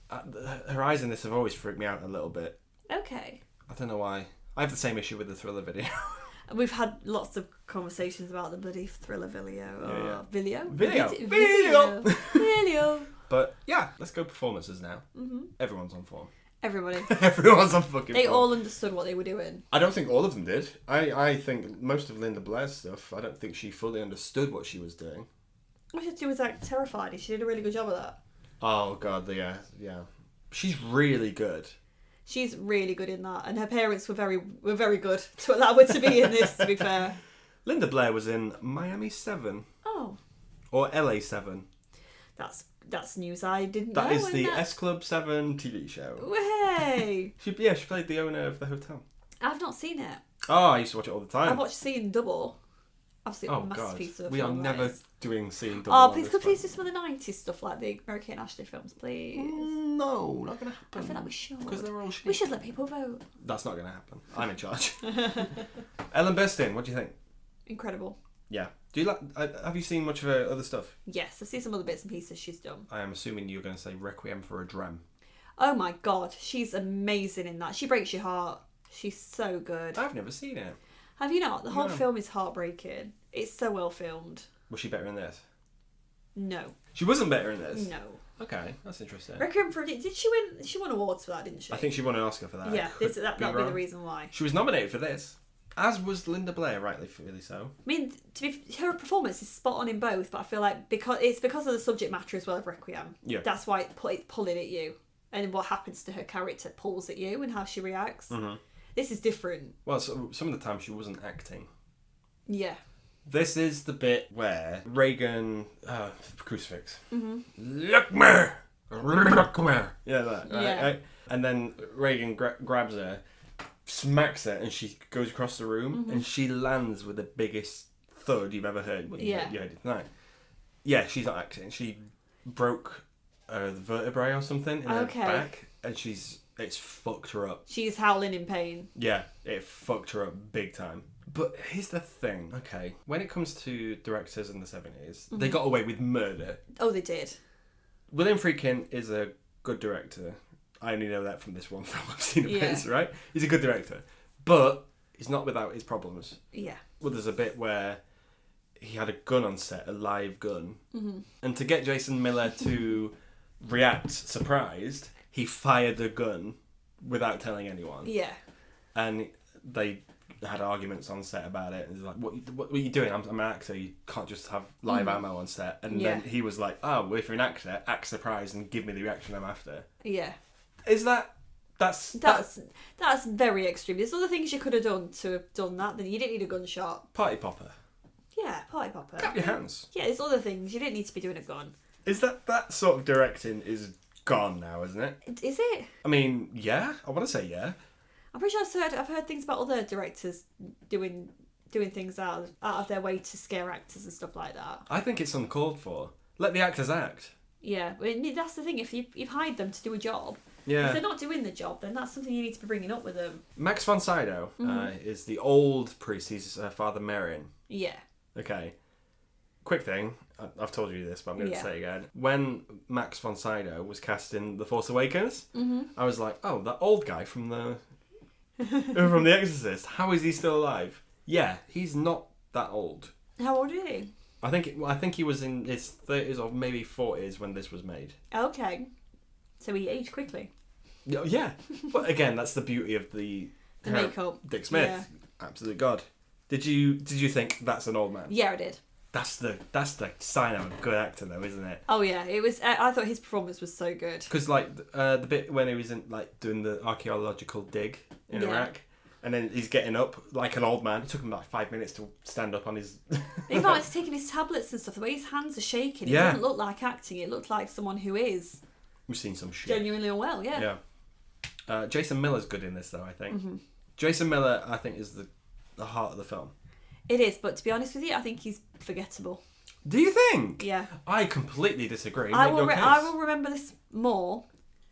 Her eyes in this have always freaked me out a little bit. Okay. I don't know why. I have the same issue with the Thriller video. We've had lots of conversations about the bloody Thriller video. Video. But yeah, let's go performances now. Everyone's on form. Everybody. Everyone's on fucking They form. all understood what they were doing. I don't think all of them did. I think most of Linda Blair's stuff, I don't think she fully understood what she was doing. I thought she was like terrified. She did a really good job of that. Oh god, yeah. She's really good. She's really good in that, and her parents were very good to allow her to be in this. To be fair, Linda Blair was in Miami 7. Oh. Or LA 7. That's news I didn't know. That is the S Club 7 TV show. Hey. She played the owner of the hotel. I've not seen it. Oh, I used to watch it all the I time. watched Seeing Double. Absolutely Oh, God. masterpiece of a We are film, that never is. doing Seeing Double. Oh, on please, this could please one. do some of the 90s stuff like the Mary Kate and Ashley films, please. No, not going to happen. I feel like we should. Because they're all shit. We should let people vote. That's not going to happen. I'm in charge. Ellen Burstyn, what do you think? Incredible. Yeah. Do you like? Have you seen much of her other stuff? Yes, I've seen some other bits and pieces she's done. I am assuming you're going to say Requiem for a Dream. Oh my god, she's amazing in that. She breaks your heart. She's so good. I've never seen it. Have you not? The whole No. film is heartbreaking. It's so well filmed. Was she better in this? No. She wasn't better in this? No. Okay, that's interesting. Requiem for a Did she win? She won awards for that, didn't she? I think she won an Oscar for that. Yeah, that'd be the wrong. reason why. She was nominated for this. As was Linda Blair, rightly so. I mean, her performance is spot on in both, but I feel like because of the subject matter as well of Requiem. Yeah. That's why it's pulling at you, and what happens to her character pulls at you, and how she reacts. Mm-hmm. This is different. Well, so, some of the time she wasn't acting. Yeah. This is the bit where Reagan... crucifix. Mm-hmm. Look me! Look me! Yeah, that. Right, Yeah. right? And then Reagan grabs her, smacks her, and she goes across the room, and she lands with the biggest thud you've ever heard. When you heard it tonight. Yeah, she's not acting. She broke the vertebrae or something in her back, and it's fucked her up. She's howling in pain. Yeah, it fucked her up big time. But here's the thing, okay? When it comes to directors in the 70s, they got away with murder. Oh, they did. William Friedkin is a good director. I only know that from this one film I've seen of his, right? He's a good director. But he's not without his problems. Yeah. Well, there's a bit where he had a gun on set, a live gun. Mm-hmm. And to get Jason Miller to react surprised, he fired the gun without telling anyone. Yeah. And they had arguments on set about it. And he's like, what are you doing? I'm an actor. You can't just have live ammo on set. And then he was like, oh, well, if you're an actor, act surprised and give me the reaction I'm after. Yeah. Is that... That's very extreme. There's other things you could have done to have done that. Then you didn't need a gunshot. party popper. Yeah, party popper. Clap your hands. Yeah, there's other things. You didn't need to be doing a gun. Is that sort of directing is gone now, isn't it? Is it? I mean, yeah. I want to say yeah. I'm pretty sure I've heard things about other directors doing things out of their way to scare actors and stuff like that. I think it's uncalled for. Let the actors act. Yeah, I mean, that's the thing. If you've hired them to do a job, Yeah. if they're not doing the job, then that's something you need to be bringing up with them. Max von Sydow is the old priest. He's Father Merrin. Yeah. Okay. Quick thing. I've told you this, but I'm going to Yeah. say it again. When Max von Sydow was cast in The Force Awakens, I was like, oh, that old guy from the Exorcist. How is he still alive? Yeah, he's not that old. How old is he? I think he was in his 30s or maybe 40s when this was made. Okay. So he aged quickly. Yeah. But again, that's the beauty of the makeup. Dick Smith. Yeah. Absolute god. Did you think that's an old man? Yeah, I did. That's the sign of a good actor, though, isn't it? Oh yeah, it was. I thought his performance was so good. Because like the bit when he was in like doing the archaeological dig in Iraq, and then he's getting up like an old man. It took him like 5 minutes to stand up on his. Even like he's taking his tablets and stuff. The way his hands are shaking, it doesn't look like acting. It looked like someone who is. We've seen some shit. Genuinely unwell. Yeah. Yeah. Jason Miller's good in this, though. I think. Jason Miller, I think, is the heart of the film. It is, but to be honest with you, I think he's forgettable. Do you think? Yeah. I completely disagree. I will remember this more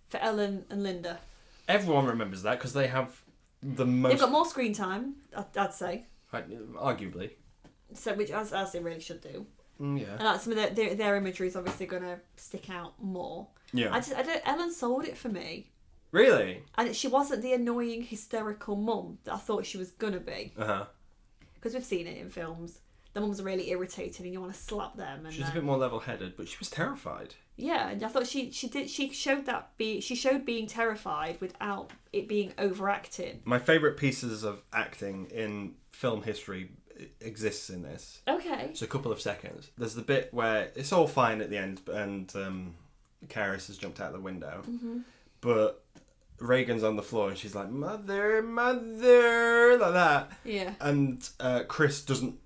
for Ellen and Linda. Everyone remembers that because they have the most. They've got more screen time, I'd say. Arguably. So, which as they really should do. Yeah. And like some of their imagery is obviously going to stick out more. Yeah. Ellen sold it for me. Really? And she wasn't the annoying, hysterical mum that I thought she was going to be. Uh-huh. Because we've seen it in films. The mums are really irritating and you want to slap them. And she's a bit more level-headed, but she was terrified. Yeah, and I thought she showed being terrified without it being overacting. My favourite pieces of acting in film history exists in this. Okay. It's a couple of seconds. There's the bit where it's all fine at the end, and Karis has jumped out the window, but Reagan's on the floor and she's like, "Mother, mother," like that. Yeah. And Chris doesn't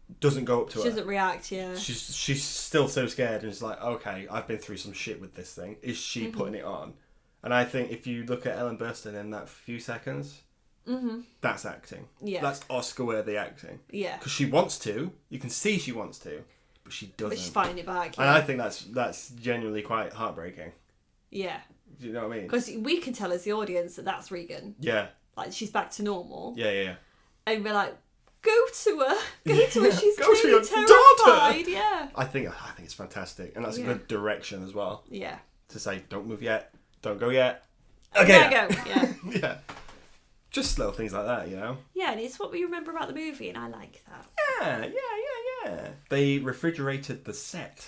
go up to her. She doesn't react. Yeah. She's still so scared, and it's like, okay, I've been through some shit with this thing. Is she putting it on? And I think if you look at Ellen Burstyn in that few seconds, That's acting. Yeah. That's Oscar-worthy acting. Yeah. Because she wants to. You can see she wants to, but she doesn't. But she's fighting it back. And I think that's genuinely quite heartbreaking. Yeah. Do you know what I mean? Because we can tell as the audience that that's Regan. Yeah. Like, she's back to normal. Yeah. And we're like, go to her. Go to her. She's Go to clearly your terrified. daughter. Yeah. I think it's fantastic. And that's a good direction as well. Yeah. To say, don't move yet. Don't go yet. Okay. Okay. Go. Yeah. Yeah. Just little things like that, Yeah, and it's what we remember about the movie, and I like that. Yeah. They refrigerated the set.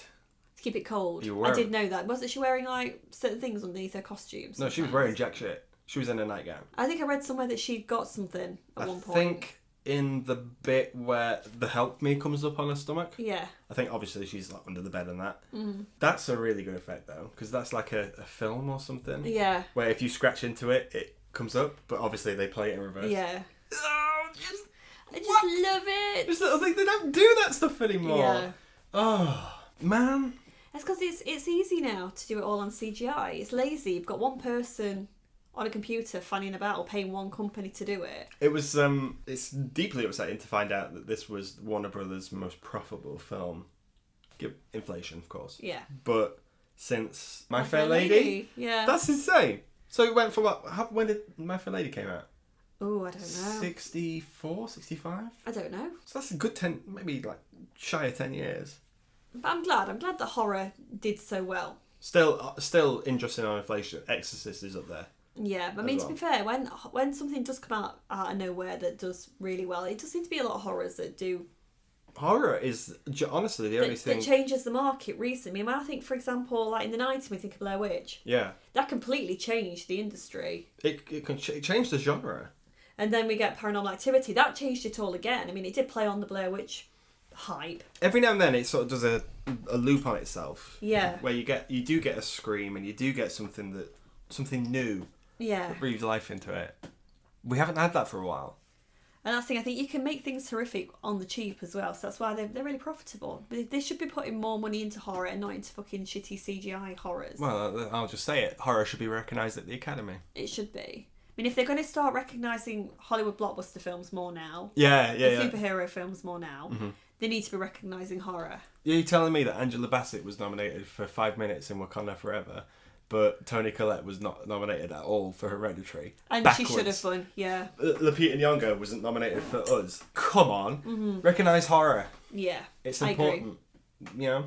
To keep it cold. You I were. did know that. Wasn't she wearing, like, certain things underneath her costumes? No, she was wearing jack shit. She was in a nightgown. I think I read somewhere that she'd got something at one point. I think in the bit where the help me comes up on her stomach. Yeah. I think obviously she's like under the bed and that. That's a really good effect though, because that's like a film or something. Yeah. Where if you scratch into it, it comes up, but obviously they play it in reverse. Yeah. Oh, I just love it. Just little thing. They don't do that stuff anymore. Yeah. Oh man. That's because it's easy now to do it all on CGI. It's lazy. You've got one person on a computer fanning about or paying one company to do it. It was it's deeply upsetting to find out that this was Warner Brothers' most profitable film. Give inflation, of course. Yeah. But since My Fair Lady, yeah. that's insane. So it went from when did My Fair Lady came out? Oh, I don't know. 64, 65? I don't know. So that's a good 10, maybe like shy of 10 years. But I'm glad that horror did so well. Still interesting on inflation. Exorcist is up there. Yeah, but I mean, to be fair, when something does come out of nowhere that does really well, it does seem to be a lot of horrors that do. Horror is honestly the only thing that changes the market recently. I mean, I think, for example, like in the 90s, we think of Blair Witch. Yeah. That completely changed the industry. It changed the genre. And then we get Paranormal Activity. That changed it all again. I mean, it did play on the Blair Witch hype. Every now and then it sort of does a loop on itself. Yeah. Where you do get a scream and you do get something new. Yeah. That breathes life into it. We haven't had that for a while. And that's the thing, I think you can make things horrific on the cheap as well, so that's why they're really profitable. They should be putting more money into horror and not into fucking shitty CGI horrors. Well, I'll just say it. Horror should be recognised at the Academy. It should be. I mean, if they're going to start recognising Hollywood blockbuster films more now, yeah. superhero films more now, they need to be recognising horror. You're telling me that Angela Bassett was nominated for 5 minutes in Wakanda Forever, but Toni Collette was not nominated at all for Hereditary. And Backwards. she should have won, yeah. Lupita Nyong'o wasn't nominated for Us. Come on. Recognise horror. Yeah, It's I important. agree. You know?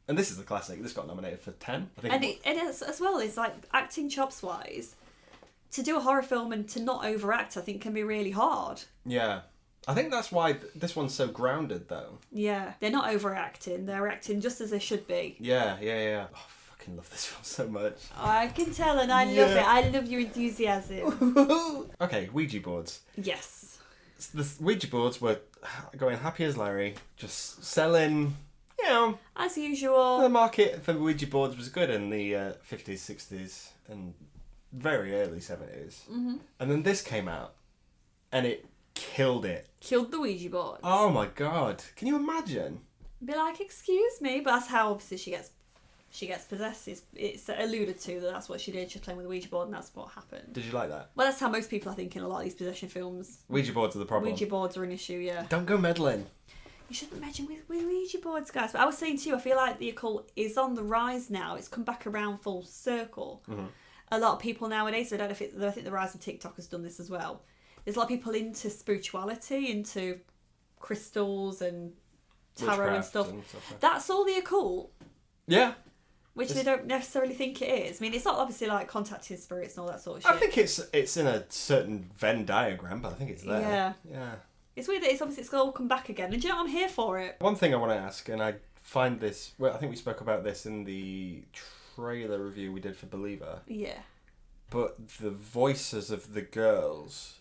And this is a classic. This got nominated for 10. I think. And it is, as well, it's like acting chops wise, to do a horror film and to not overact, I think can be really hard. Yeah. I think that's why this one's so grounded, though. Yeah, they're not overacting. They're acting just as they should be. Yeah. Oh, I fucking love this film so much. I can tell, and I love it. I love your enthusiasm. Okay, Ouija boards. Yes. The Ouija boards were going happy as Larry, just selling, you know. As usual. The market for Ouija boards was good in the 50s, 60s, and very early 70s. Mm-hmm. And then this came out, and it killed it. Killed the Ouija board. Oh my god. Can you imagine? Be like, excuse me, but that's how obviously she gets possessed. It's alluded to that's what she did. She was playing with a Ouija board, and that's what happened. Did you like that? Well, that's how most people are thinking a lot of these possession films. Ouija boards are the problem. Ouija boards are an issue, yeah. Don't go meddling. You shouldn't meddle with Ouija boards, guys. But I was saying to you, I feel like the occult is on the rise now. It's come back around full circle. Mm-hmm. A lot of people nowadays, I think the rise of TikTok has done this as well. There's a lot of people into spirituality, into crystals and tarot and stuff. Like That's all the occult. Yeah. Which they don't necessarily think it is. I mean, it's not obviously like contacting spirits and all that sort of shit. I think it's in a certain Venn diagram, but I think it's there. Yeah. It's weird that it's all come back again. And do you know what? I'm here for it. One thing I want to ask, and I find this... Well, I think we spoke about this in the trailer review we did for Believer. Yeah. But the voices of the girls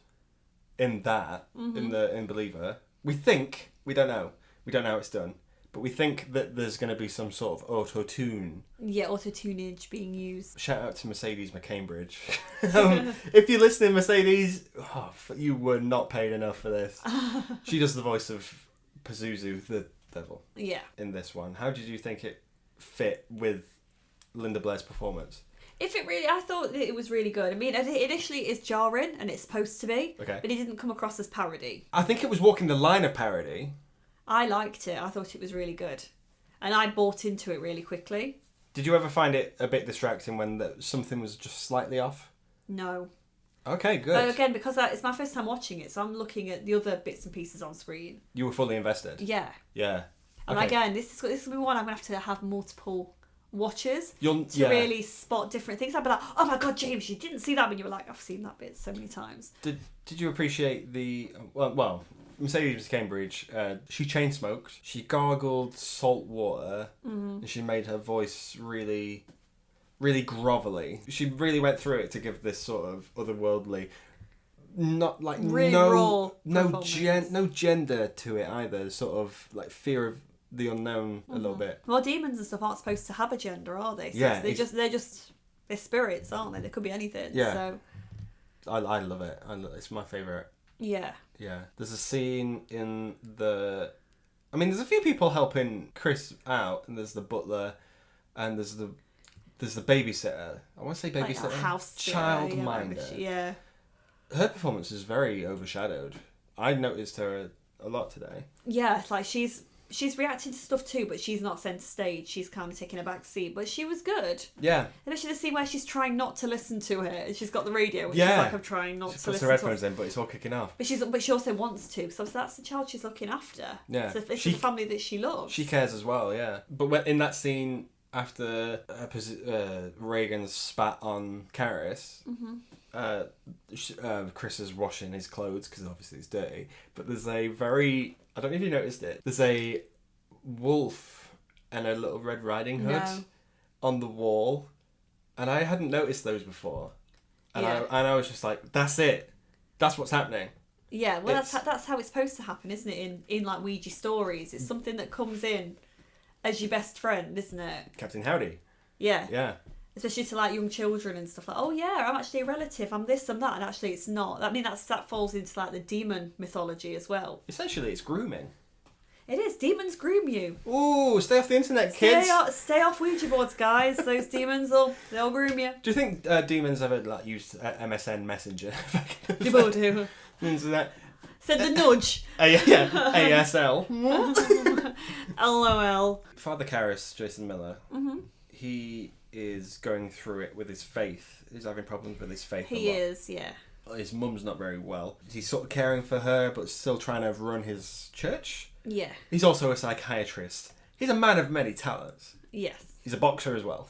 in that, in Believer, we don't know how it's done, but we think that there's going to be some sort of auto-tune. Yeah, auto-tunage being used. Shout out to Mercedes McCambridge. If you're listening, Mercedes, you were not paid enough for this. She does the voice of Pazuzu, the devil. Yeah. In this one. How did you think it fit with Linda Blair's performance? I thought that it was really good. I mean, initially it's jarring, and it's supposed to be, Okay. but it didn't come across as parody. I think it was walking the line of parody. I liked it. I thought it was really good. And I bought into it really quickly. Did you ever find it a bit distracting when something was just slightly off? No. Okay, good. But again, because it's my first time watching it, so I'm looking at the other bits and pieces on screen. You were fully invested? Yeah. Yeah. And Okay. again, this is going to be one I'm going to have multiple watches to really spot different things. I'd be like, oh my God, James, you didn't see that, but you were like, I've seen that bit so many times. Did you appreciate the... Well, Mercedes Cambridge, she chain smoked, she gargled salt water, and she made her voice really, really grovelly. She really went through it to give this sort of otherworldly, not like really raw no gender to it either. Sort of like fear of the unknown a little bit. Well, demons and stuff aren't supposed to have a gender, are they? So Yeah, they're spirits, aren't they? They could be anything. Yeah. So I love it. It's my favourite. yeah. Yeah. There's a scene in the... I mean, there's a few people helping Chris out, and there's the butler, and there's the babysitter. I want to say babysitter. Like a house Childminder. Yeah. Her performance is very overshadowed. I noticed her a lot today. Yeah, like she's reacting to stuff too, but she's not centre stage. She's kind of taking a back seat, but she was good. Yeah. Especially the scene where she's trying not to listen to her, and she's got the radio, which is Yeah. like I'm trying not She to puts listen her to. headphones in, but it's all kicking off. But she also wants to, so that's the child she's looking after. Yeah. So it's the family that she loves. She cares as well, yeah. But in that scene, after Reagan spat on Karis, Chris is washing his clothes because obviously it's dirty. But there's a very... I don't know if you noticed it. There's a wolf and a little Red Riding Hood on the wall. And I hadn't noticed those before. And I was just like, that's it. That's what's happening. Yeah, well, that's how it's supposed to happen, isn't it? In like Ouija stories, it's something that comes in as your best friend, isn't it? Captain Howdy. Yeah. Yeah. Especially to like young children and stuff like, oh yeah, I'm actually a relative, I'm this, I'm that, and actually it's not. I mean, that falls into like the demon mythology as well. Essentially, it's grooming. It is. Demons groom you. Ooh, stay off the internet, kids. Stay off Ouija boards, guys. Those demons they'll groom you. Do you think demons ever like used MSN Messenger? They will do. Internet. Send a nudge. Yeah, ASL. LOL. Father Karras, Jason Miller, he is going through it with his faith. He's having problems with his faith a lot. He is, yeah. His mum's not very well. He's sort of caring for her, but still trying to run his church. Yeah. He's also a psychiatrist. He's a man of many talents. Yes. He's a boxer as well.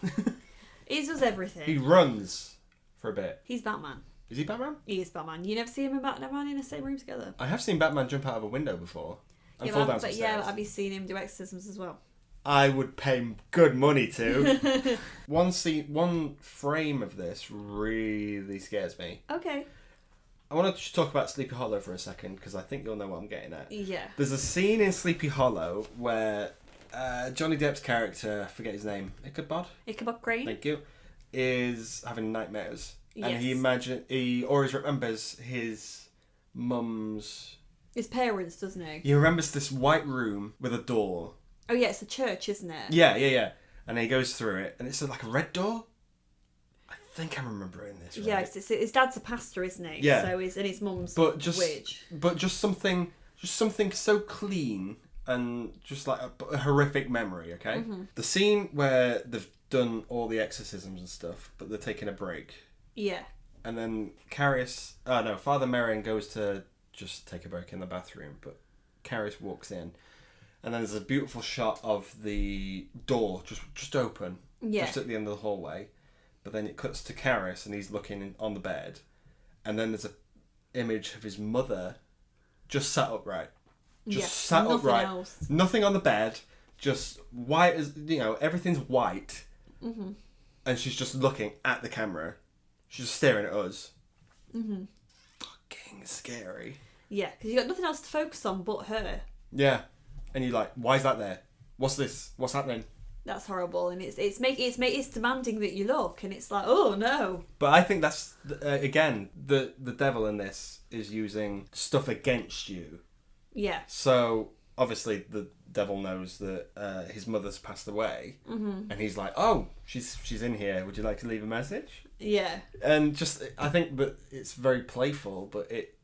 He does everything. He runs for a bit. He's Batman. Is he Batman? He is Batman. You never see him and Batman in the same room together. I have seen Batman jump out of a window before and fall down some stairs. I've been seeing him do exorcisms as well. I would pay good money to. One frame of this really scares me. Okay. I want to just talk about Sleepy Hollow for a second because I think you'll know what I'm getting at. Yeah. There's a scene in Sleepy Hollow where Johnny Depp's character, I forget his name, Ichabod Crane? Thank you, is having nightmares. Yes. And he always remembers his mum's... His parents, doesn't he? He remembers this white room with a door. Oh yeah, it's a church, isn't it? Yeah. And he goes through it, and it's like a red door. I think I'm remembering this right. Yeah, his dad's a pastor, isn't he? Yeah. So his mum's witch. But just something so clean and just like a horrific memory. Okay. Mm-hmm. The scene where they've done all the exorcisms and stuff, but they're taking a break. Yeah. And then Father Merrin goes to just take a break in the bathroom, but Karras walks in. And then there's a beautiful shot of the door just open, just at the end of the hallway. But then it cuts to Karras and he's looking on the bed. And then there's an image of his mother just sat upright. Sat upright. Else. Nothing on the bed, just white as, everything's white. Mm-hmm. And she's just looking at the camera. She's just staring at us. Mm-hmm. Fucking scary. Yeah, because you've got nothing else to focus on but her. Yeah. And you're like, why is that there? What's this? What's happening? That's horrible, and it's demanding that you look, and it's like, oh no. But I think that's again the devil in this is using stuff against you. Yeah. So obviously the devil knows that his mother's passed away, and he's like, "Oh, she's in here. Would you like to leave a message?" Yeah. And just, I think that it's very playful, but it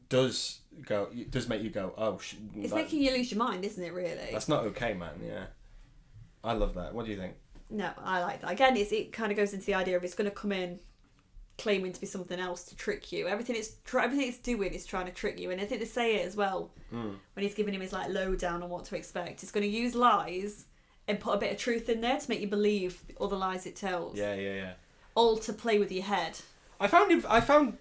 does make you go, "Oh, it's making you lose your mind, isn't it? Really. That's not okay, man." Yeah, I love that. What do you think? No, I like that. Again, it kind of goes into the idea of it's going to come in claiming to be something else to trick you. Everything it's doing is trying to trick you, and I think they say it as well when he's giving him his like lowdown on what to expect. It's going to use lies and put a bit of truth in there to make you believe all the lies it tells. Yeah. All to play with your head. I found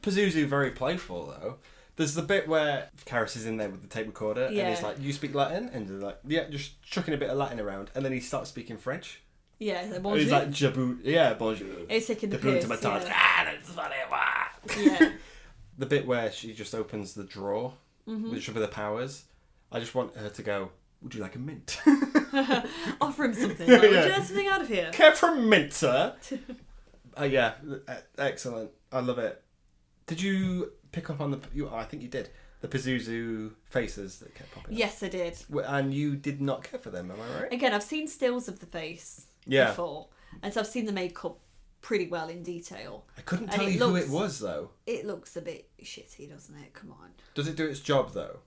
Pazuzu very playful though. There's the bit where Karis is in there with the tape recorder, and he's like, "You speak Latin?" And they're like, "Yeah," just chucking a bit of Latin around, and then he starts speaking French. Yeah, bonjour. He's like, "Jaboo," yeah, bonjour. He's taking the piss. That's funny. Yeah. The bit where she just opens the drawer with the powers, I just want her to go, "Would you like a mint?" Offer him something. Like, Would you like something out of here? Care for a mint, sir? Yeah, excellent. I love it. Did you pick up on I think you did. The Pazuzu faces that kept popping up. Yes, I did. And you did not care for them, am I right? Again, I've seen stills of the face before, and so I've seen the makeup pretty well in detail. I couldn't tell you who it was, though. It looks a bit shitty, doesn't it? Come on. Does it do its job, though?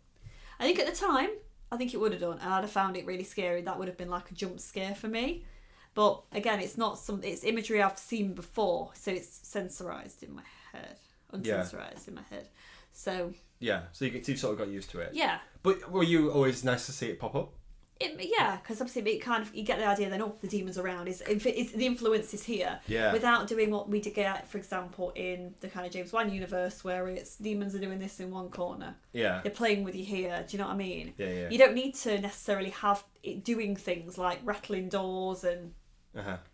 I think at the time, I think it would have done, and I'd have found it really scary. That would have been like a jump scare for me. But again, it's imagery I've seen before, so it's sensorized in my head. Unsensorized in my head. So... Yeah, so you sort of got used to it. Yeah. But were you always nice to see it pop up? Yeah, because obviously it kind of, you get the idea then, the demon's around. The influence is here. Yeah. Without doing what we did get, for example, in the kind of James Wan universe, where it's demons are doing this in one corner. Yeah. They're playing with you here. Do you know what I mean? Yeah. You don't need to necessarily have it doing things like rattling doors and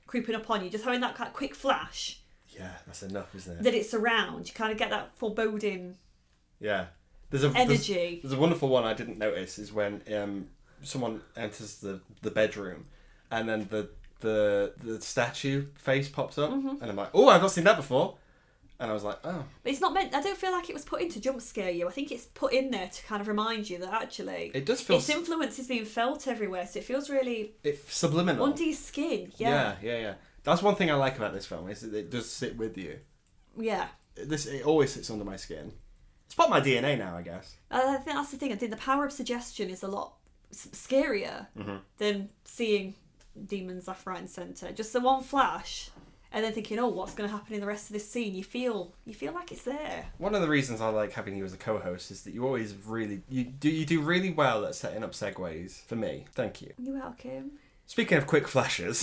creeping up on you. Just having that kind of quick flash. Yeah, that's enough, isn't it? That it's around. You kind of get that foreboding. Yeah. Energy. There's a wonderful one I didn't notice is when someone enters the bedroom, and then the statue face pops up, and I'm like, "Oh, I've not seen that before," and I was like, "Oh." But it's not meant. I don't feel like it was put in to jump scare you. I think it's put in there to kind of remind you that actually it does feel its influence is being felt everywhere, so it feels really subliminal under your skin. Yeah. That's one thing I like about this film is that it does sit with you. Yeah. It always sits under my skin. It's part of my DNA now, I guess. I think that's the thing. I think the power of suggestion is a lot scarier than seeing demons left, right, and centre. Just the one flash, and then thinking, "Oh, what's going to happen in the rest of this scene?" You feel like it's there. One of the reasons I like having you as a co-host is that you always you do really well at setting up segues for me. Thank you. You're welcome. Speaking of quick flashes,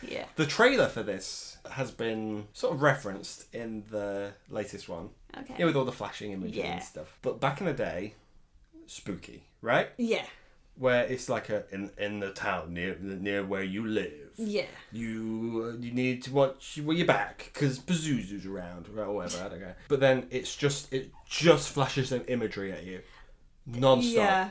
yeah, the trailer for this has been sort of referenced in the latest one. Okay. Yeah, with all the flashing images and stuff. But back in the day, spooky, right? Yeah. Where it's like in the town near where you live. Yeah. You need to watch your back because Pazuzu's around or whatever. I don't know. But then it just flashes an imagery at you, non-stop. Yeah.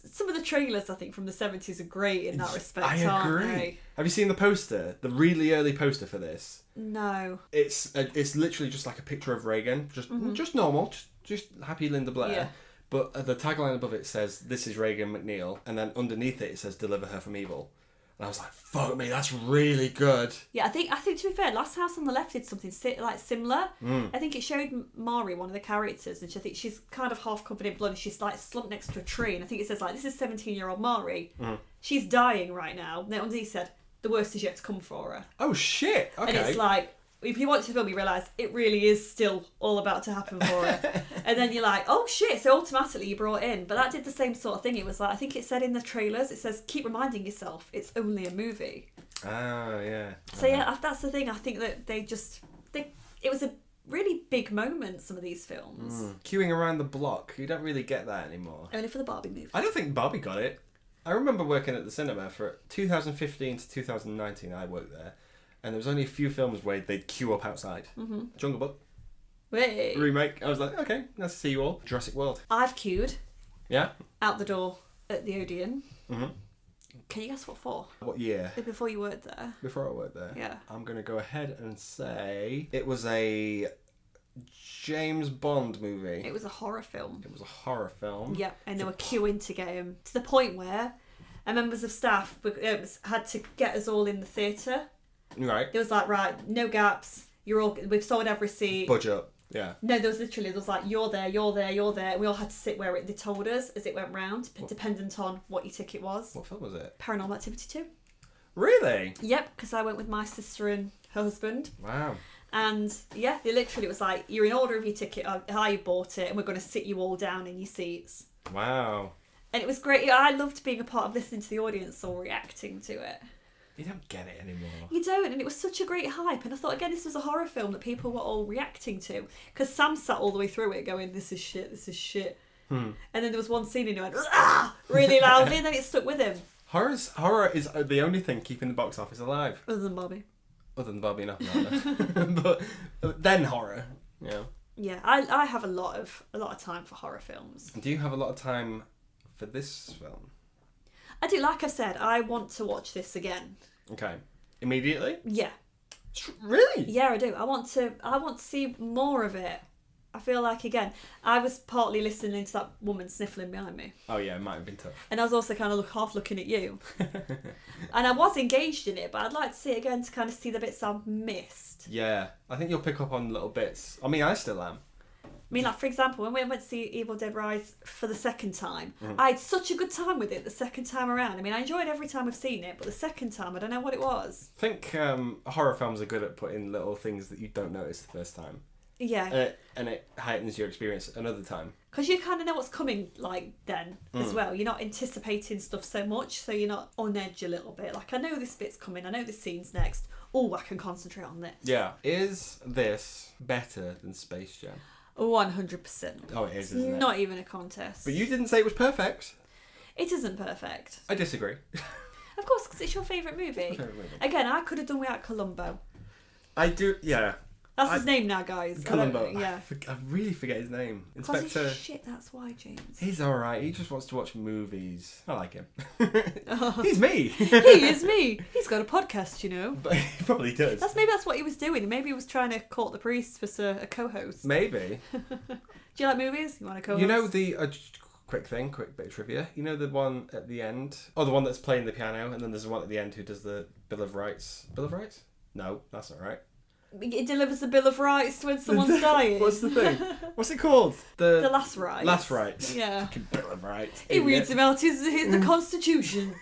Some of the trailers, I think, from the 70s are great in that respect. I agree. Aren't they? Have you seen the poster? The really early poster for this? No. It's literally just like a picture of Reagan, just normal, just happy Linda Blair. Yeah. But the tagline above it says, "This is Reagan McNeil," and then underneath it says, "Deliver her from evil." And I was like, "Fuck me, that's really good." Yeah, I think to be fair, Last House on the Left did something like similar. I think it showed Mari, one of the characters, and I think she's kind of half covered in blood, and she's like slumped next to a tree, and I think it says like, "This is 17-year-old Mari. She's dying right now." And then underneath said, "The worst is yet to come for her." Oh shit! Okay. And it's like, if you watch the film, you realise it really is still all about to happen for her. And then you're like, oh shit, so automatically you're brought in. But that did the same sort of thing. It was like, I think it said in the trailers, it says, keep reminding yourself, it's only a movie. Oh, yeah. So yeah, that's the thing. I think that it was a really big moment, some of these films. Queuing around the block, you don't really get that anymore. Only for the Barbie movie. I don't think Barbie got it. I remember working at the cinema for 2015 to 2019, I worked there. And there was only a few films where they'd queue up outside. Jungle Book. Wait. Remake. I was like, okay, nice to see you all. Jurassic World. I've queued. Yeah? Out the door at the Odeon. Can you guess what for? What year? Before you worked there. Before I worked there? Yeah. I'm going to go ahead and say it was a James Bond movie. It was a horror film. It was a horror film. Yep, and they were queuing to get him to the point where members of staff had to get us all in the theatre. Right. It was like, right, no gaps. We've sold every seat. Budge up. Yeah. No, there was like, you're there. And we all had to sit where they told us as it went round, dependent on what your ticket was. What film was it? Paranormal Activity 2. Really? Yep, because I went with my sister and her husband. Wow. And yeah, they literally was like, you're in order of your ticket, how you bought it, and we're going to sit you all down in your seats. Wow. And it was great. I loved being a part of listening to the audience or reacting to it. You don't get it anymore. You don't, and it was such a great hype. And I thought, again, this was a horror film that people were all reacting to. Because Sam sat all the way through it going, this is shit. And then there was one scene and he went, ah! Really loudly, and then it stuck with him. Horror is the only thing keeping the box office alive. Other than Bobby. Other than Bobby, nothing. But then horror, yeah. Yeah, I have a lot of time for horror films. Do you have a lot of time for this film? I do, like I said, I want to watch this again. Okay. Immediately? Yeah. Really? Yeah, I do. I want to see more of it. I feel like, again, I was partly listening to that woman sniffling behind me. Oh yeah, it might have been tough. And I was also kind of half looking at you. And I was engaged in it, but I'd like to see it again to kind of see the bits I've missed. Yeah, I think you'll pick up on little bits. I mean, I still am. I mean, like, for example, when we went to see Evil Dead Rise for the second time, I had such a good time with it the second time around. I mean, I enjoyed every time I've seen it, but the second time, I don't know what it was. I think horror films are good at putting little things that you don't notice the first time. Yeah. And it heightens your experience another time. Because you kind of know what's coming, like, then, as well. You're not anticipating stuff so much, so you're not on edge a little bit. Like, I know this bit's coming, I know this scene's next. Oh, I can concentrate on this. Yeah. Is this better than Space Jam? 100%. Oh, it is, isn't it? Not even a contest. But you didn't say it was perfect. It isn't perfect. I disagree. Of course, because it's your favourite movie. Again, I could have done without Columbo. I do, yeah. That's his name now, guys. Columbo. Yeah. I really forget his name. Because Inspector. he's shit, that's why, James. He's alright. He just wants to watch movies. I like him. He's me. He is me. He's got a podcast, you know. But he probably does. Maybe that's what he was doing. Maybe he was trying to court the priest for a co-host. Maybe. Do you like movies? You want a co-host? You know the... quick bit of trivia. You know the one at the end? Oh, the one that's playing the piano, and then there's the one at the end who does the Bill of Rights. Bill of Rights? No, that's not right. It delivers the Bill of Rights when someone's dying. What's the thing? What's it called? The Last Rights. Last Rights. Yeah. Fucking Bill of Rights. He reads him out the Constitution.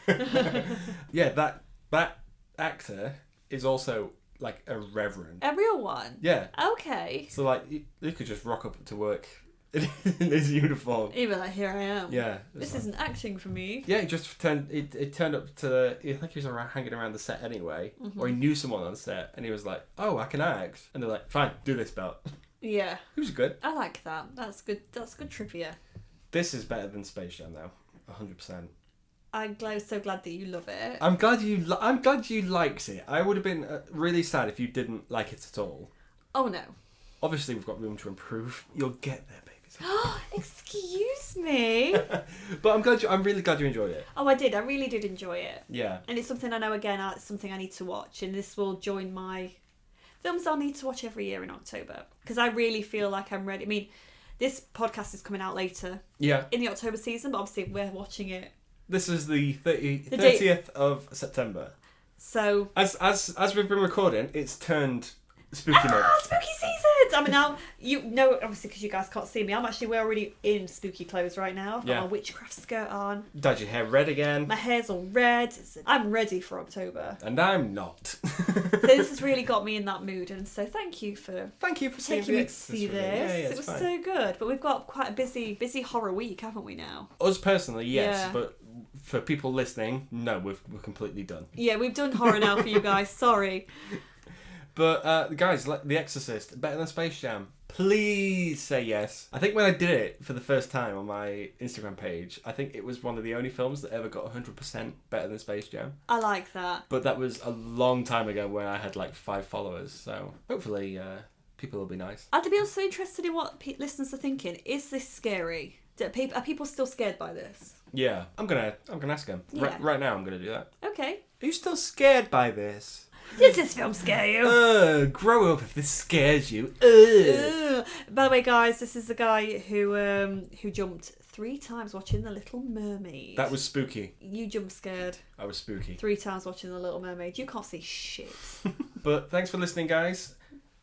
Yeah, that actor is also like a reverend. A real one? Yeah. Okay. So like, you could just rock up to work in his uniform. He'd be like, here I am. Yeah. This isn't acting for me. Yeah, he just turned up to I think he was hanging around the set anyway, or he knew someone on the set, and he was like, "Oh, I can act," and they're like, "Fine, do this belt." Yeah. It was good. I like that. That's good. That's good trivia. This is better than Space Jam, though, 100%. I'm so glad that you love it. I'm glad you liked it. I would have been really sad if you didn't like it at all. Oh no. Obviously, we've got room to improve. You'll get there, baby. Excuse me. But I'm really glad you enjoyed it. Oh, I did. I really did enjoy it. Yeah. And it's something I know, again, it's something I need to watch. And this will join my films I'll need to watch every year in October. Because I really feel like I'm ready. I mean, this podcast is coming out later. Yeah. In the October season, but obviously we're watching it. This is the 30th of September. So... As we've been recording, it's turned... Spooky mode. Spooky season! I mean, now, you know, obviously, because you guys can't see me, we're already in spooky clothes right now. I've got my witchcraft skirt on. Dyed your hair red again. My hair's all red. I'm ready for October. And I'm not. So this has really got me in that mood, and so thank you for taking me to see this. Yeah, it was fine. So good. But we've got quite a busy horror week, haven't we now? Us personally, yes, Yeah. but for people listening, no, we're completely done. Yeah, we've done horror now for you guys. Sorry. But guys, The Exorcist, better than Space Jam. Please say yes. I think when I did it for the first time on my Instagram page, I think it was one of the only films that ever got 100% better than Space Jam. I like that. But that was a long time ago when I had like 5 followers. So hopefully people will be nice. I'd be also interested in what listeners are thinking. Is this scary? Are people still scared by this? Yeah, I'm gonna ask them. Yeah. Right now I'm gonna do that. Okay. Are you still scared by this? Does this film scare you? Grow up if this scares you. By the way, guys, this is the guy who jumped 3 times watching The Little Mermaid. That was spooky. You jump scared. I was spooky. 3 times watching The Little Mermaid. You can't see shit. But thanks for listening, guys.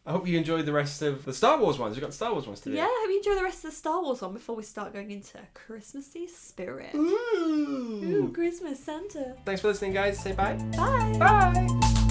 I hope you enjoyed the rest of the Star Wars ones. We've got Star Wars ones today. Yeah, I hope you enjoy the rest of the Star Wars one before we start going into Christmassy spirit. Ooh. Ooh, Christmas Santa. Thanks for listening, guys. Say bye. Bye. Bye.